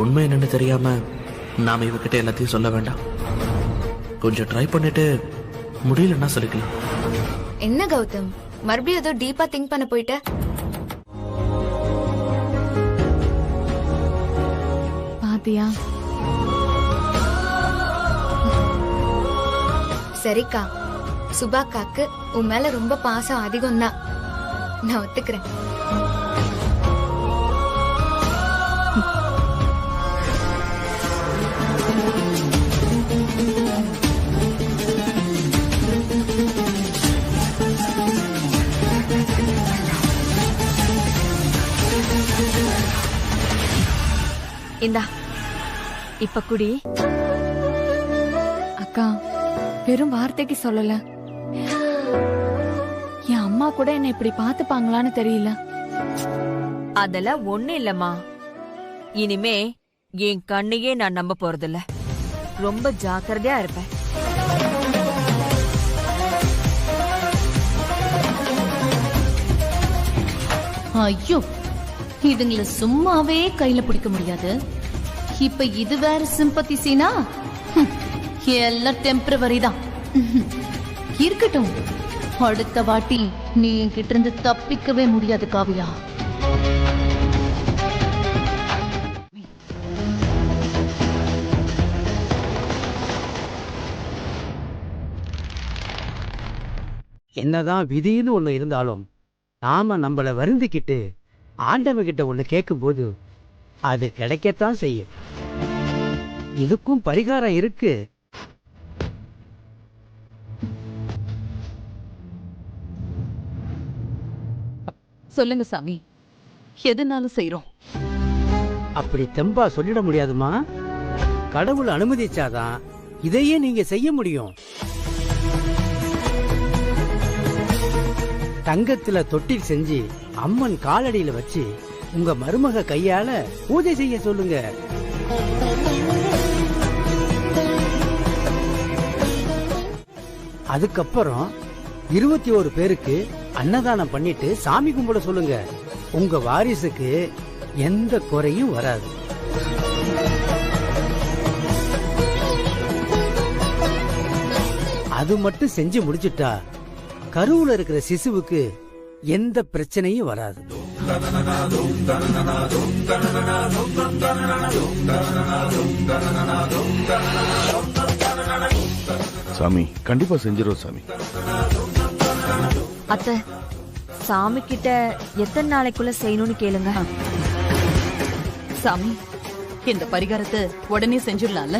Speaker 10: உண்மை என்னன்னு தெரியாம நாம இவகிட்ட எல்லாத்தையும் சொல்ல வேண்டாம். கொஞ்சம் ட்ரை பண்ணிட்டு முடியலன்னா சொல்லிக்கலாம்.
Speaker 4: என்ன கௌதம், மறுபடியும் ஏதோ டீப்பா திங்க் பண்ண போயிட்ட?
Speaker 5: பாத்தியா?
Speaker 4: சரிக்கா, சுபாக்காக்கு உன் மேல ரொம்ப பாசம் அதிகம் தான், நான் ஒத்துக்கிறேன்.
Speaker 11: இந்தா, இப்ப குடி.
Speaker 5: அக்கா, வெறும் வார்த்தைக்கு சொல்லல, என் அம்மா கூட என்ன இப்படி பாத்துப்பாங்களான்னு தெரியல.
Speaker 6: அதெல்லாம் ஒண்ணு இல்லம்மா. இனிமே என் கண்ணையே நான் நம்ப போறதில்ல. ரொம்ப ஜாக்கிரதையா இருப்பேன்.
Speaker 5: ஐயோ, இதுங்களை சும்மாவே கையில பிடிக்க முடியாது. இப்ப இது வேற சிம்பத்தி சீனா? எல்லாம் டெம்பரவரி தான். இருக்கட்டும், அடுத்த வாட்டி நீ என்கிட்ட இருந்து தப்பிக்கவே முடியாது காவியா.
Speaker 17: என்னதான் விதின்னு ஒண்ணு இருந்தாலும் நாம நம்மள வருந்திக்கிட்டு ஆண்டவகிட்ட ஒண்ணு கேட்கும்போது அது கிடைக்கத்தான் செய்யும். இதுக்கும் பரிகாரம் இருக்கு.
Speaker 3: சொல்லுங்க சாமி, எதுனாலும் செய்றோம்.
Speaker 17: அப்படி தெம்பா சொல்லிட முடியாதுமா. கடவுள் அனுமதிச்சாதான் இதையே நீங்க செய்ய முடியும். தங்கத்துல தொட்டில் செஞ்சு அம்மன் காலடியில வச்சு உங்க மருமக கையால பூஜை செய்ய சொல்லுங்க. அதுக்கப்புறம் 21 பேருக்கு அன்னதானம் பண்ணிட்டு சாமி கும்பிட சொல்லுங்க. உங்க வாரிசுக்கு எந்த குறையும் வராது. அது மட்டும் செஞ்சு முடிச்சுட்டா கருவுல இருக்கிற சிசுவுக்கு எந்த பிரச்சனையும் வராது.
Speaker 2: சாமி கண்டிப்பா செஞ்சிரும் சாமி.
Speaker 6: அத்தை, சாமி கிட்ட எத்தனை நாளைக்குள்ள செய்யணும்னு கேளுங்க.
Speaker 3: சாமி, இந்த பரிகாரத்தை உடனே செஞ்சிடலாம்ல?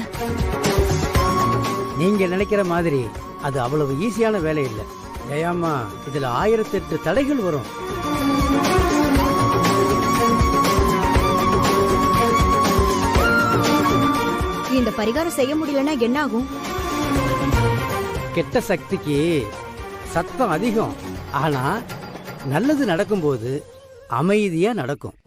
Speaker 17: நீங்க நினைக்கிற மாதிரி அது அவ்வளவு ஈஸியான வேலை இல்லை. ஏயாமா, இதுல 1008 தடைகள் வரும்.
Speaker 1: இந்த பரிகாரம் செய்ய முடியலன்னா என்ன ஆகும்?
Speaker 17: கெட்ட சக்திக்கு சத்தம் அதிகம். ஆனா நல்லது நடக்கும்போது அமைதியா நடக்கும்.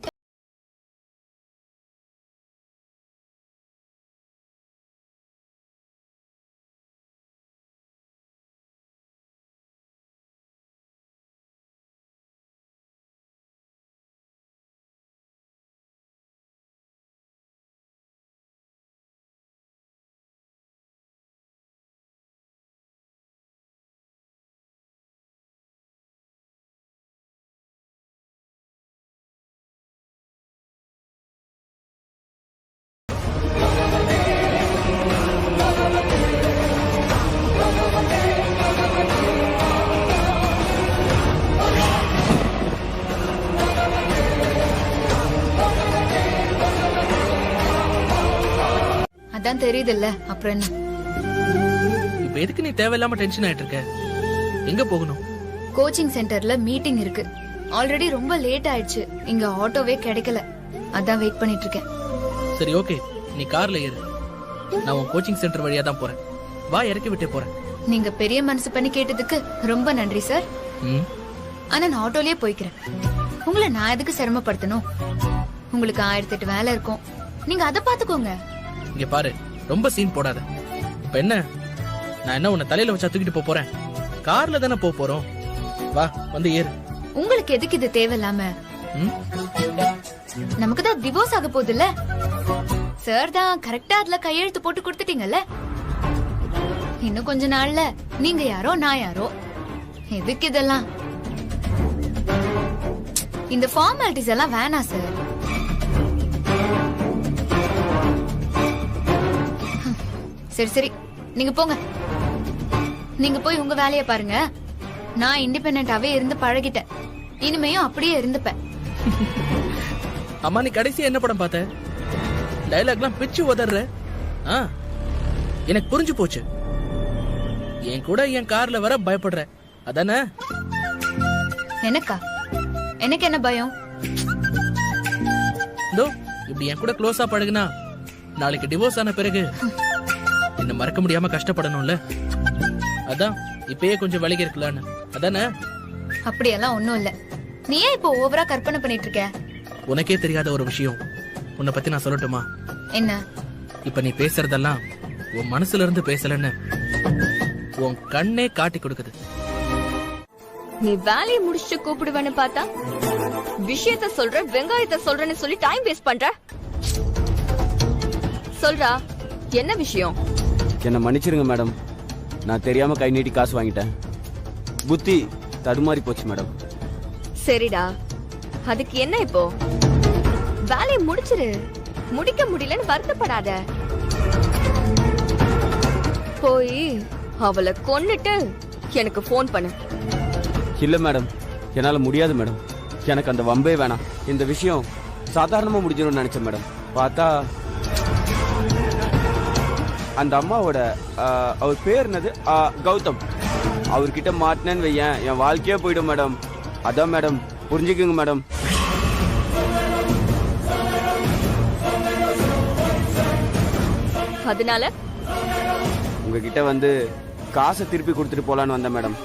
Speaker 4: அதான் தெரியுது இல்ல, அப்புறம் என்ன?
Speaker 10: இப்ப எதுக்கு நீ தேவையில்லாம டென்ஷன் ஆயிட்டு இருக்க? எங்க போகணும்?
Speaker 4: கோச்சிங் சென்டர்ல மீட்டிங் இருக்கு. ஆல்ரெடி ரொம்ப லேட் ஆயிடுச்சு. இங்க ஆட்டோவே கிடைக்கல. அதான் வெயிட் பண்ணிட்டு இருக்கேன்.
Speaker 10: சரி, ஓகே, நீ கார்ல ஏறு. நான் உன் கோச்சிங் சென்டர் வழியா தான் போறேன். வா, இறக்கி விட்டே போறேன்.
Speaker 4: நீங்க பெரிய மனசு பண்ணி கேட்டதுக்கு ரொம்ப நன்றி சார். ஆனா நான் ஆட்டோலயே போய்க்கிறேன். உங்களை நான் எதுக்கு சிரமப்படுத்தணும்? உங்களுக்கு 1008 வேலை இருக்கும். நீங்க அதை பாத்துக்கோங்க.
Speaker 10: இங்க பாரு, ரொம்ப சீன் போடாத. இப்ப என்ன, நான் என்ன உன்னை தலையில வச்சா தூக்கிட்டு போறேன்? கார்ல தானே போறோம். வா, வந்து ஏறு.
Speaker 4: உங்களுக்கு எதுக்கு இது தேவையில்லாம? நமக்கு தான் டிவோர்ஸ் ஆக போகுது இல்ல? சார் தான் கரெக்டா அதுல கையெழுத்து போட்டு கொடுத்துட்டீங்கல்ல. இன்னும் கொஞ்ச நாள்ல நீங்க யாரோ நான் யாரோ. எதுக்கு இதெல்லாம்? இந்த ஃபார்மாலிட்டிஸ் எல்லாம் வேணாம் சார். சரி சரி, நீங்க போங்க. நீங்க போய் உங்க வேலையை பாருங்க. நான் இண்டிபெண்டன்டாவே இருந்து பழகிட்டேன். இனிமேயும் அப்படியே இருந்துப்பேன்.
Speaker 10: அம்மா, நீ கடைசியா என்ன படம் பார்த்த? டயலாக்லாம் பிச்சு உதற. எனக்கு புரிஞ்சு போச்சு. என் கூட என் கார்ல வர பயப்படுற, அதானே?
Speaker 4: எனக்கா? எனக்கு என்ன பயம்?
Speaker 10: இப்படி என் கூட க்ளோஸா பழகுனா நாளைக்கு டிவோர்ஸ் ஆன பிறகு என்ன மறக்க முடியாம கஷ்டப்படணும்ல. அதான் இப்பயே கொஞ்சம் விலகி இருக்கலான்னு, அதானே?
Speaker 4: அப்படியெல்லாம் ஒண்ணும் இல்ல. நீ ஏன் இப்போ ஓவரா கற்பனை பண்ணிட்டு இருக்க?
Speaker 10: உனக்கே தெரியாத ஒரு விஷயம் உன்னை பத்தி நான் சொல்லட்டுமா?
Speaker 4: என்ன?
Speaker 10: இப்ப நீ பேசுறதெல்லாம் உன் மனசுல இருந்து பேசலன்னு உன் கண்ணே காட்டி கொடுக்குது.
Speaker 11: நீ வேலையை முடிச்சு கூப்பிடுவேன்னு பார்த்தா விஷயத்த சொல்ற, வெங்காயத்தை சொல்றேன்னு சொல்லி டைம் வேஸ்ட் பண்ற. சொல்றா, என்ன விஷயம்?
Speaker 14: என்ன மன்னிச்சிருங்க மேடம், நான் தெரியாம கை நீட்டி காசு வாங்கிட்டேன். புத்தி தடுமாறி போச்சு மேடம்.
Speaker 11: சரிடா, அதுக்கு என்ன இப்போ? வேலையை முடிச்சிரு. முடிக்க முடியலன்னு வருத்தப்படாத. போய் அவளை கொன்னுட்டு எனக்கு ஃபோன் பண்ணு.
Speaker 14: இல்ல மேடம், என்னால முடியாது மேடம். எனக்கு அந்த வம்பே வேணாம். இந்த விஷயம் சாதாரணமா முடிஞ்சிடும்னு நினைச்சேன் மேடம். பார்த்தா அந்த அம்மாவோட அவர் பேர் என்னது, கௌதம், அவர்கிட்ட மாட்டினேன்னு வையேன், என் வாழ்க்கையே போயிடும் மேடம். அதான் மேடம், புரிஞ்சுக்குங்க மேடம்.
Speaker 11: அதனால
Speaker 14: உங்ககிட்ட வந்து காசை திருப்பி கொடுத்துட்டு போலான்னு வந்தேன் மேடம்.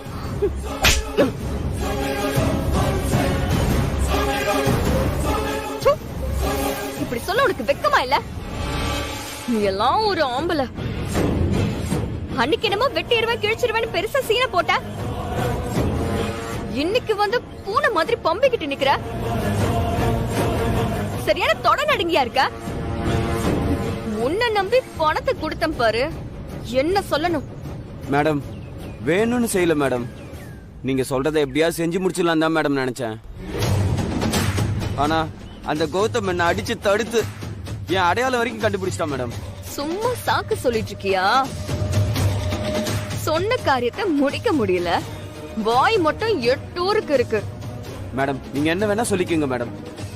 Speaker 11: இப்படி சொல்ல உனக்கு வெக்கமா இல்ல? நீ எல்லாம் ஒரு ஆம்பளை. அன்னைக்கு என்னமோ வெட்டிடுவேன் கிழிச்சிருவேன் பெருசா சீனை போட்ட. இன்னைக்கு வந்து பூனை மாதிரி பம்பிக்கிட்டு நிக்கிற. சரியான தொட நடுங்கியா இருக்க. உன்னை நம்பி பணத்தை கொடுத்தேன் பாரு, என்ன சொல்லணும்?
Speaker 14: மேடம், வேணும்னு செய்யல மேடம். நீங்க சொல்றதை எப்படியா செஞ்சு முடிச்சிடலாம் தான் மேடம் நினைச்சேன். ஆனா அந்த கௌதம் என்ன அடிச்சு தடுத்து என் அடையாளம் வரைக்கும் கண்டுபிடிச்சிட்டான் மேடம்.
Speaker 11: சும்மா சாக்கு சொல்லிட்டு இருக்கியா? சொன்ன காரியத்தை முடிக்க முடியல, வாய் மட்டும் 8 ஊருக்கு இருக்கு.
Speaker 14: மேடம், நீங்க என்ன வேணா சொல்லிக்கோங்க மேடம்.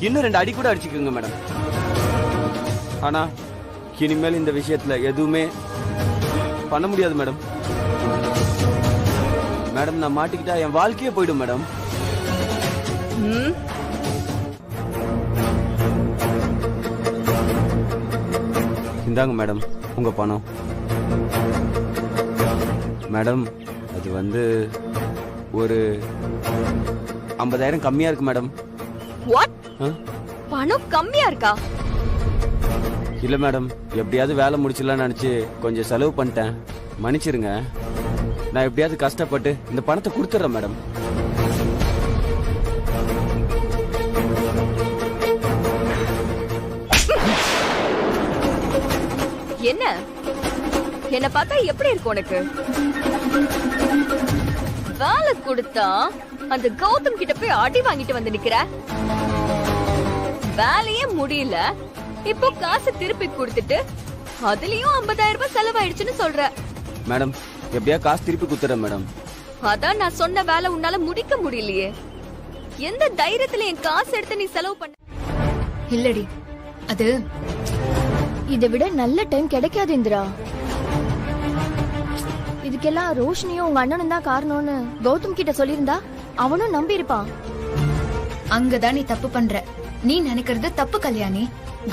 Speaker 14: இன்னும் 2 அடி கூட அடிச்சுக்கோங்க மேடம். ஆனா இனிமேல் இந்த விஷயத்துல எதுவுமே பண்ண முடியாது மேடம். மேடம், நான் மாட்டிக்கிட்டா என் வாழ்க்கையே போயிடும் மேடம். இந்தாங்க மேடம் உங்க பணம். மேடம், அது வந்து ஒரு 50,000 கம்மியா இருக்கு மேடம்.
Speaker 11: வாட்? பணம் கம்மியா இருக்கா?
Speaker 14: இல்ல மேடம், எப்படியாவது வேலை முடிச்சிடலாம்னு நினைச்சு கொஞ்சம் செலவு பண்ணிட்டேன், மன்னிச்சிருங்க. நான் எப்படியாவது கஷ்டப்பட்டு இந்த பணத்தை கொடுத்துறேன் மேடம்.
Speaker 11: என்ன என்ன பார்த்தா எப்படி இருக்கு உனக்கு? வேலை கொடுத்தா அந்த கௌதம் கிட்ட போய் அடி வாங்கிட்டு வந்து நிக்கிற. வேலையே முடியல, இப்போ காசு திருப்பி கொடுத்துட்டு அதுலயும் 50,000 ரூபாய் செலவாயிடுச்சுன்னு சொல்ற.
Speaker 14: மேடம், எப்படியா காசு திருப்பி கொடுத்துறேன் மேடம்.
Speaker 11: அதான் நான் சொன்ன வேலை உன்னால முடிக்க முடியலையே. எந்த தைரியத்துல என் காசு எடுத்து நீ செலவு பண்ண?
Speaker 4: இல்லடி, அது இதை விட நல்ல டைம் கிடைக்காது இந்திரா. இதுக்கெல்லாம் ரோஷினியும் உங்க அண்ணனும் தான் காரணம்னு கௌதம் கிட்ட சொல்லியிருந்தா அவனும் நம்பி இருப்பான். அங்கதான் நீ தப்பு பண்ற. நீ நினைக்கிறது தப்பு கல்யாணி.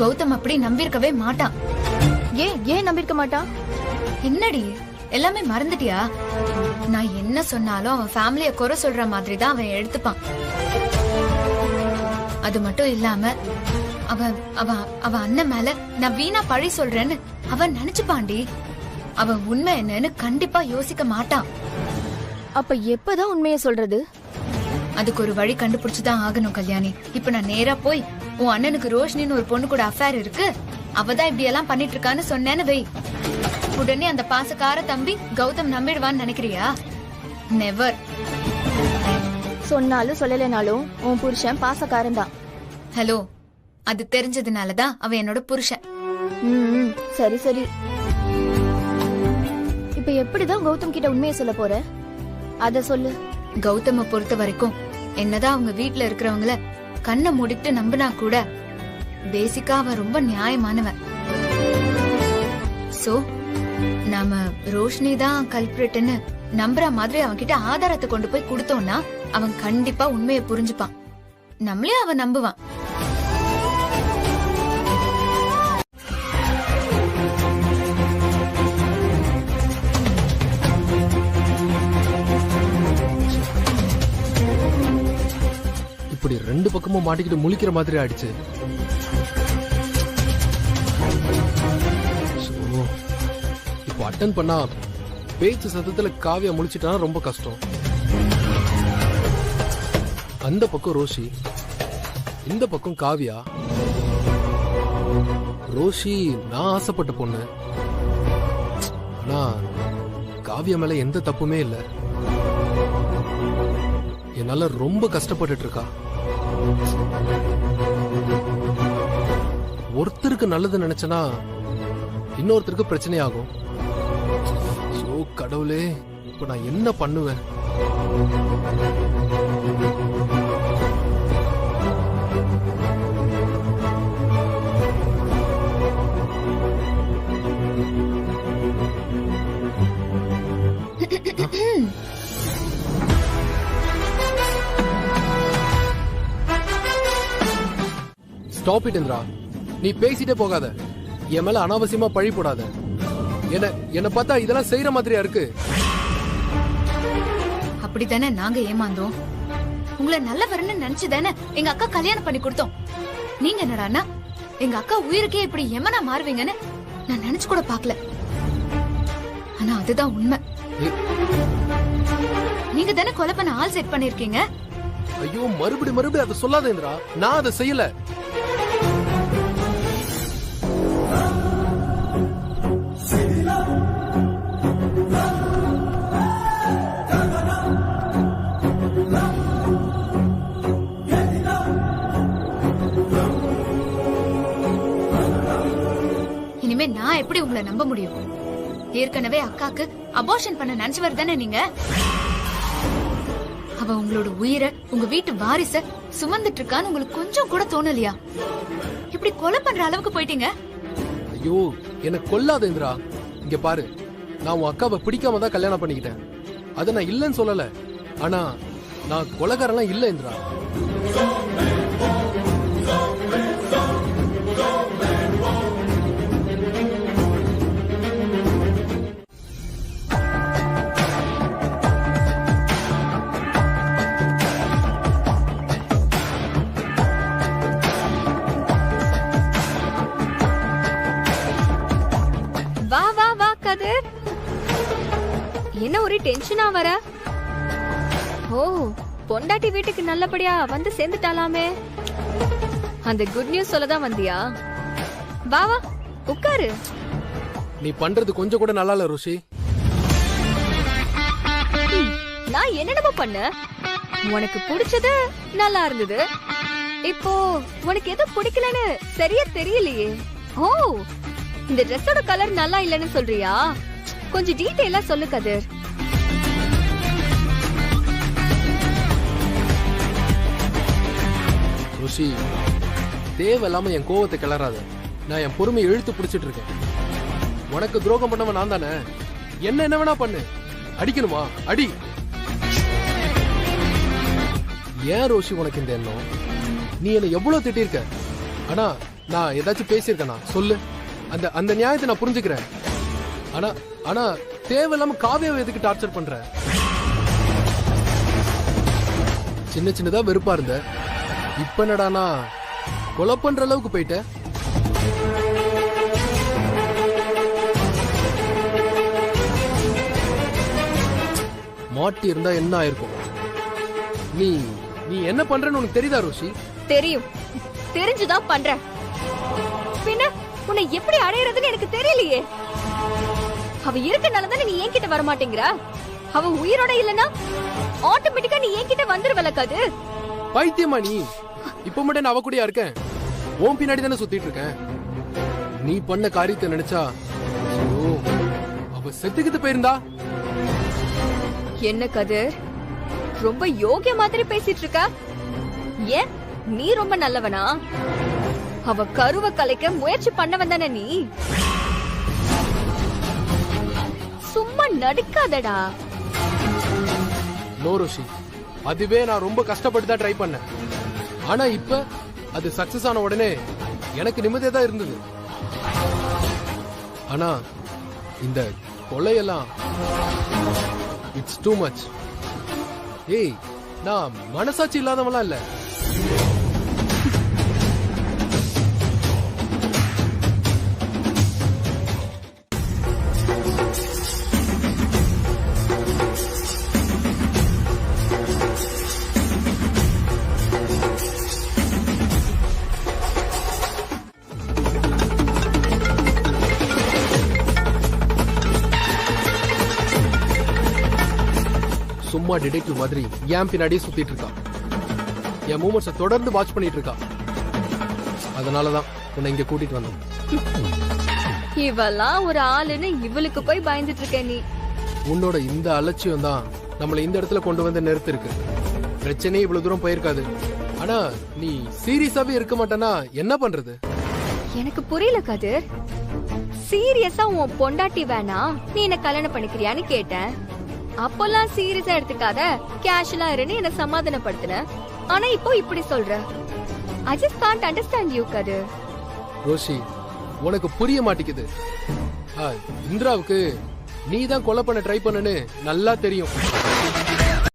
Speaker 4: கௌதம் அப்படி நம்பியிருக்கவே மாட்டான். ஏன் நம்பியிருக்க மாட்டான்? என்னடி எல்லாமே மறந்துட்டியா? நான் என்ன சொன்னாலும் அவன் ஃபேமிலிய குறை சொல்ற மாதிரி தான் அவன் எடுத்துப்பான். அது மட்டும் இல்லாம அவன் அண்ணன் மேல நான் வீணா பழி சொல்றேன்னு அவன் நினைச்சுப்பாண்டி. அவன் உண்மை என்னன்னு கண்டிப்பா யோசிக்க மாட்டான். அப்ப எப்பதான் உண்மையை சொல்றது? அதுக்கு ஒரு வழி கண்டுபிடிச்சுதான் ஆகணும் கல்யாணி. இப்ப நான் நேரா போய் உன் அண்ணனுக்கு ரோஷினின்னு ஒரு பொண்ணு கூட அஃபேர் இருக்கு, அவதான் இப்படி எல்லாம் பண்ணிட்டு இருக்கான்னு சொன்னேன்னு வை. உடனே அந்த பாசக்கார தம்பி கௌதம் நம்பிடுவான்னு நினைக்கிறியா? நெவர். சொன்னாலும் சொல்லலைனாலும் உன் புருஷன் பாசக்காரன் தான். ஹலோ, அது தெரிஞ்சதுனாலதான் அவன் என்னோட புருஷன். சரி சரி. இப்ப எப்படிதான் கௌதம் கிட்ட உண்மையை சொல்ல போற? அத சொல்லு. கௌதம பொறுத்த வரைக்கும் என்னதான் அவங்க வீட்டுல இருக்கிறவங்கள கண்ணை மூடிட்டு நம்பினா கூட பேசிக்கா அவன் ரொம்ப நியாயமானவன். சோ நாம ரோஷினி தான் கல்பிரேட்னு நம்புற மாதிரி அவன் கிட்ட ஆதாரத்தை கொண்டு போய் கொடுத்தோம்னா அவன் கண்டிப்பா உண்மையை புரிஞ்சுப்பான். நம்மளே அவன் நம்புவான்.
Speaker 12: இப்படி 2 பக்கமும் மாட்டிக்கிட்டு முழிக்கிற மாதிரி ஆயிடுச்சு. இப்போ அட்டன் பண்ணா பேச்சு சத்தத்துல காவியா முழிச்சிட்டானா ரொம்ப கஷ்டம். அந்த பக்கம் ரோஷி, இந்த பக்கம் காவியா. ரோஷி நான் ஆசைப்பட்ட பொண்ணு, ஆனா காவியா மேல எந்த தப்புமே இல்லை. என்னால ரொம்ப கஷ்டப்பட்டுட்டு இருக்கா. ஒருத்தருக்கு நல்லது நினைச்சனா இன்னொருத்தருக்கு பிரச்சனை ஆகும். கடவுளே, இப்ப நான் என்ன பண்ணுவேன்? Stop it Indira. நீ பேசிட்டே போகாத. என் மேல அனாவசியமா பழி போடாத. என்ன பார்த்தா இதெல்லாம் செய்யற மாதிரியா இருக்கு?
Speaker 4: அப்படித்தானே நாங்க ஏமாந்தோம். உங்களை நல்லவர்னு நினைச்சுதானே எங்க அக்கா கல்யாணம் பண்ணி கொடுத்தோம். நீங்க என்னடான்னா எங்க அக்கா உயிருக்கே இப்படி எமனா மாறுவீங்கன்னு நான் நினைச்சு கூட பாக்கல. ஆனா அதுதான் உண்மை. நீங்க தானே கொலை பண்ண ஆள் செட் பண்ணிருக்கீங்க.
Speaker 12: ஐயோ, மறுபடியும் அதை சொல்லாத இந்திரா. நான் அதை செய்யல.
Speaker 4: இனிமே நான் எப்படி உங்களை நம்ப முடியும்? ஏற்கனவே அக்காக்கு அபார்ஷன் பண்ண நினைச்சவர் தானே நீங்க. அவ உங்களோட உயிரை, உங்க வீட்டு வாரிச சுமந்துட்டு இருக்கான்னு உங்களுக்கு கொஞ்சம் கூட தோணலையா? இப்படி கொலை பண்ற அளவுக்கு போயிட்டீங்க.
Speaker 12: ஐயோ, என்ன கொல்லாத இந்திரா. இங்க பாரு, நான் உன் அக்காவை பிடிக்காம தான் கல்யாணம் பண்ணிக்கிட்டேன். அதை நான் இல்லைன்னு சொல்லல. ஆனா நான் கொலைகாரெல்லாம் இல்ல இந்திரா.
Speaker 11: என்ன ஒரே டென்ஷனா வர? ஓ, பொண்டாட்டி வீட்டுக்கு நல்லபடியா வந்து சேர்ந்துட்டாலாமே. அந்த குட் நியூஸ் சொல்லதான் வந்தியா? வா வா உட்காரு.
Speaker 12: நீ பண்றது கொஞ்சம் கூட நல்லா இல்ல ருஷி.
Speaker 11: நான் என்னென்னமோ பண்ண. உனக்கு பிடிச்சது நல்லா இருந்தது. இப்போ உனக்கு எது பிடிக்கலன்னு சரியா தெரியலையே. ஓ, இந்த ட்ரெஸ்ஸோட கலர் நல்லா இல்லன்னு சொல்றியா? கொஞ்சம் டீடைலா சொல்லு கதிர்.
Speaker 12: ருஷி, தேவையில்லாம என் கோவத்தை கிளறாத. நான் என் பொறுமையை இழுத்து பிடிச்சிட்டு இருக்கேன். உனக்கு துரோகம் பண்ணவன் நான் தானே. என்ன வேணா பண்ணு. அடிக்கணுமா அடி. ஏன் ரோஷி உனக்கு இந்த எண்ணம்? நீ என்ன எவ்வளவு திட்டிருக்க. ஆனா நான் ஏதாச்சும் பேசியிருக்கேனா சொல்லு. அந்த நியாயத்தை நான் புரிஞ்சுக்கிறேன். ஆனா தேவையில்லாம காவியாவை எதுக்கு டார்ச்சர் பண்ற? சின்ன சின்னதா வெறுப்பா இருந்த, இப்ப என்னடானா கொலை பண்ற அளவுக்கு போயிட்ட. மாட்டி இருந்தா என்ன ஆயிருக்கும்? நீ நீ என்ன பண்றன்னு உனக்கு தெரியுதா ரோஷி?
Speaker 11: தெரியும். தெரிஞ்சுதான் பண்ற. பின்ன உன்னை எப்படி அடையறதுன்னு எனக்கு தெரியலையே. அவ இருக்கனாலதானே நீ என்கிட்ட வர மாட்டேங்கிற. அவ உயிரோட இல்லனா ஆட்டோமேட்டிக்கா நீ என்கிட்ட வந்துருவல கதிர்.
Speaker 12: பைத்தியமா நீ? இப்ப மட்டும் நான் அவ கூடயா இருக்கேன்? ஓம் பின்னாடி தானே சுத்திட்டு இருக்கேன். நீ பண்ண காரியத்தை நினைச்சா அவ செத்துக்கிட்டு போயிருந்தா.
Speaker 11: என்ன கதிர், ரொம்ப யோகிய மாதிரி பேசிட்டு இருக்க. ஏன் நீ ரொம்ப நல்லவனா? அவ கருவை கலைக்க முயற்சி பண்ணவன் தானே நீ. சும்மா நடிக்காதடா.
Speaker 12: நோ ரோஷி, அதுவே நான் ரொம்ப கஷ்டப்பட்டு தான் ட்ரை பண்ணேன். ஆனா இப்ப அது சக்சஸ் ஆன உடனே எனக்கு நிம்மதியா தான் இருந்தது. ஆனா இந்த கொலையெல்லாம் இட்ஸ் டூ மச். ஏய், நான் மனசாட்சி இல்லாதவெல்லாம் இல்ல. சும்மா டிடெக்டிவ் மாதிரி ஏன் பின்னாடியே சுத்திட்டு இருக்கா. என் மூமெண்ட்ஸை தொடர்ந்து வாட்ச் பண்ணிட்டு இருக்கா. அதனாலதான் உன்னை இங்க கூட்டிட்டு வந்தோம்.
Speaker 11: இவெல்லாம் ஒரு ஆளுன்னு இவளுக்கு போய் பயந்துட்டு இருக்க நீ.
Speaker 12: உன்னோட இந்த அலட்சியம் தான் நம்மளை இந்த இடத்துல கொண்டு வந்து நிறுத்திருக்கு. பிரச்சனையே இவ்வளவு தூரம் போயிருக்காது. ஆனா நீ சீரியஸாவே இருக்க மாட்டேன்னா என்ன பண்றது?
Speaker 11: எனக்கு புரியல கதிர். சீரியஸா உன் பொண்டாட்டி வேணா நீ என்ன கல்யாணம் பண்ணிக்கிறியான்னு கேட்டேன். அப்பெல்லாம் சீரியஸா எடுத்துக்காத, கேஷுவலா இருன்னு என்ன சமாதானப்படுத்தின. ஆனா இப்போ இப்படி சொல்ற. I just can't understand you கதிர்.
Speaker 12: ரோஷி, உனக்கு புரிய மாட்டேங்குது. இந்திராவுக்கு நீ தான் கொலை பண்ண ட்ரை பண்ணனு நல்லா தெரியும்.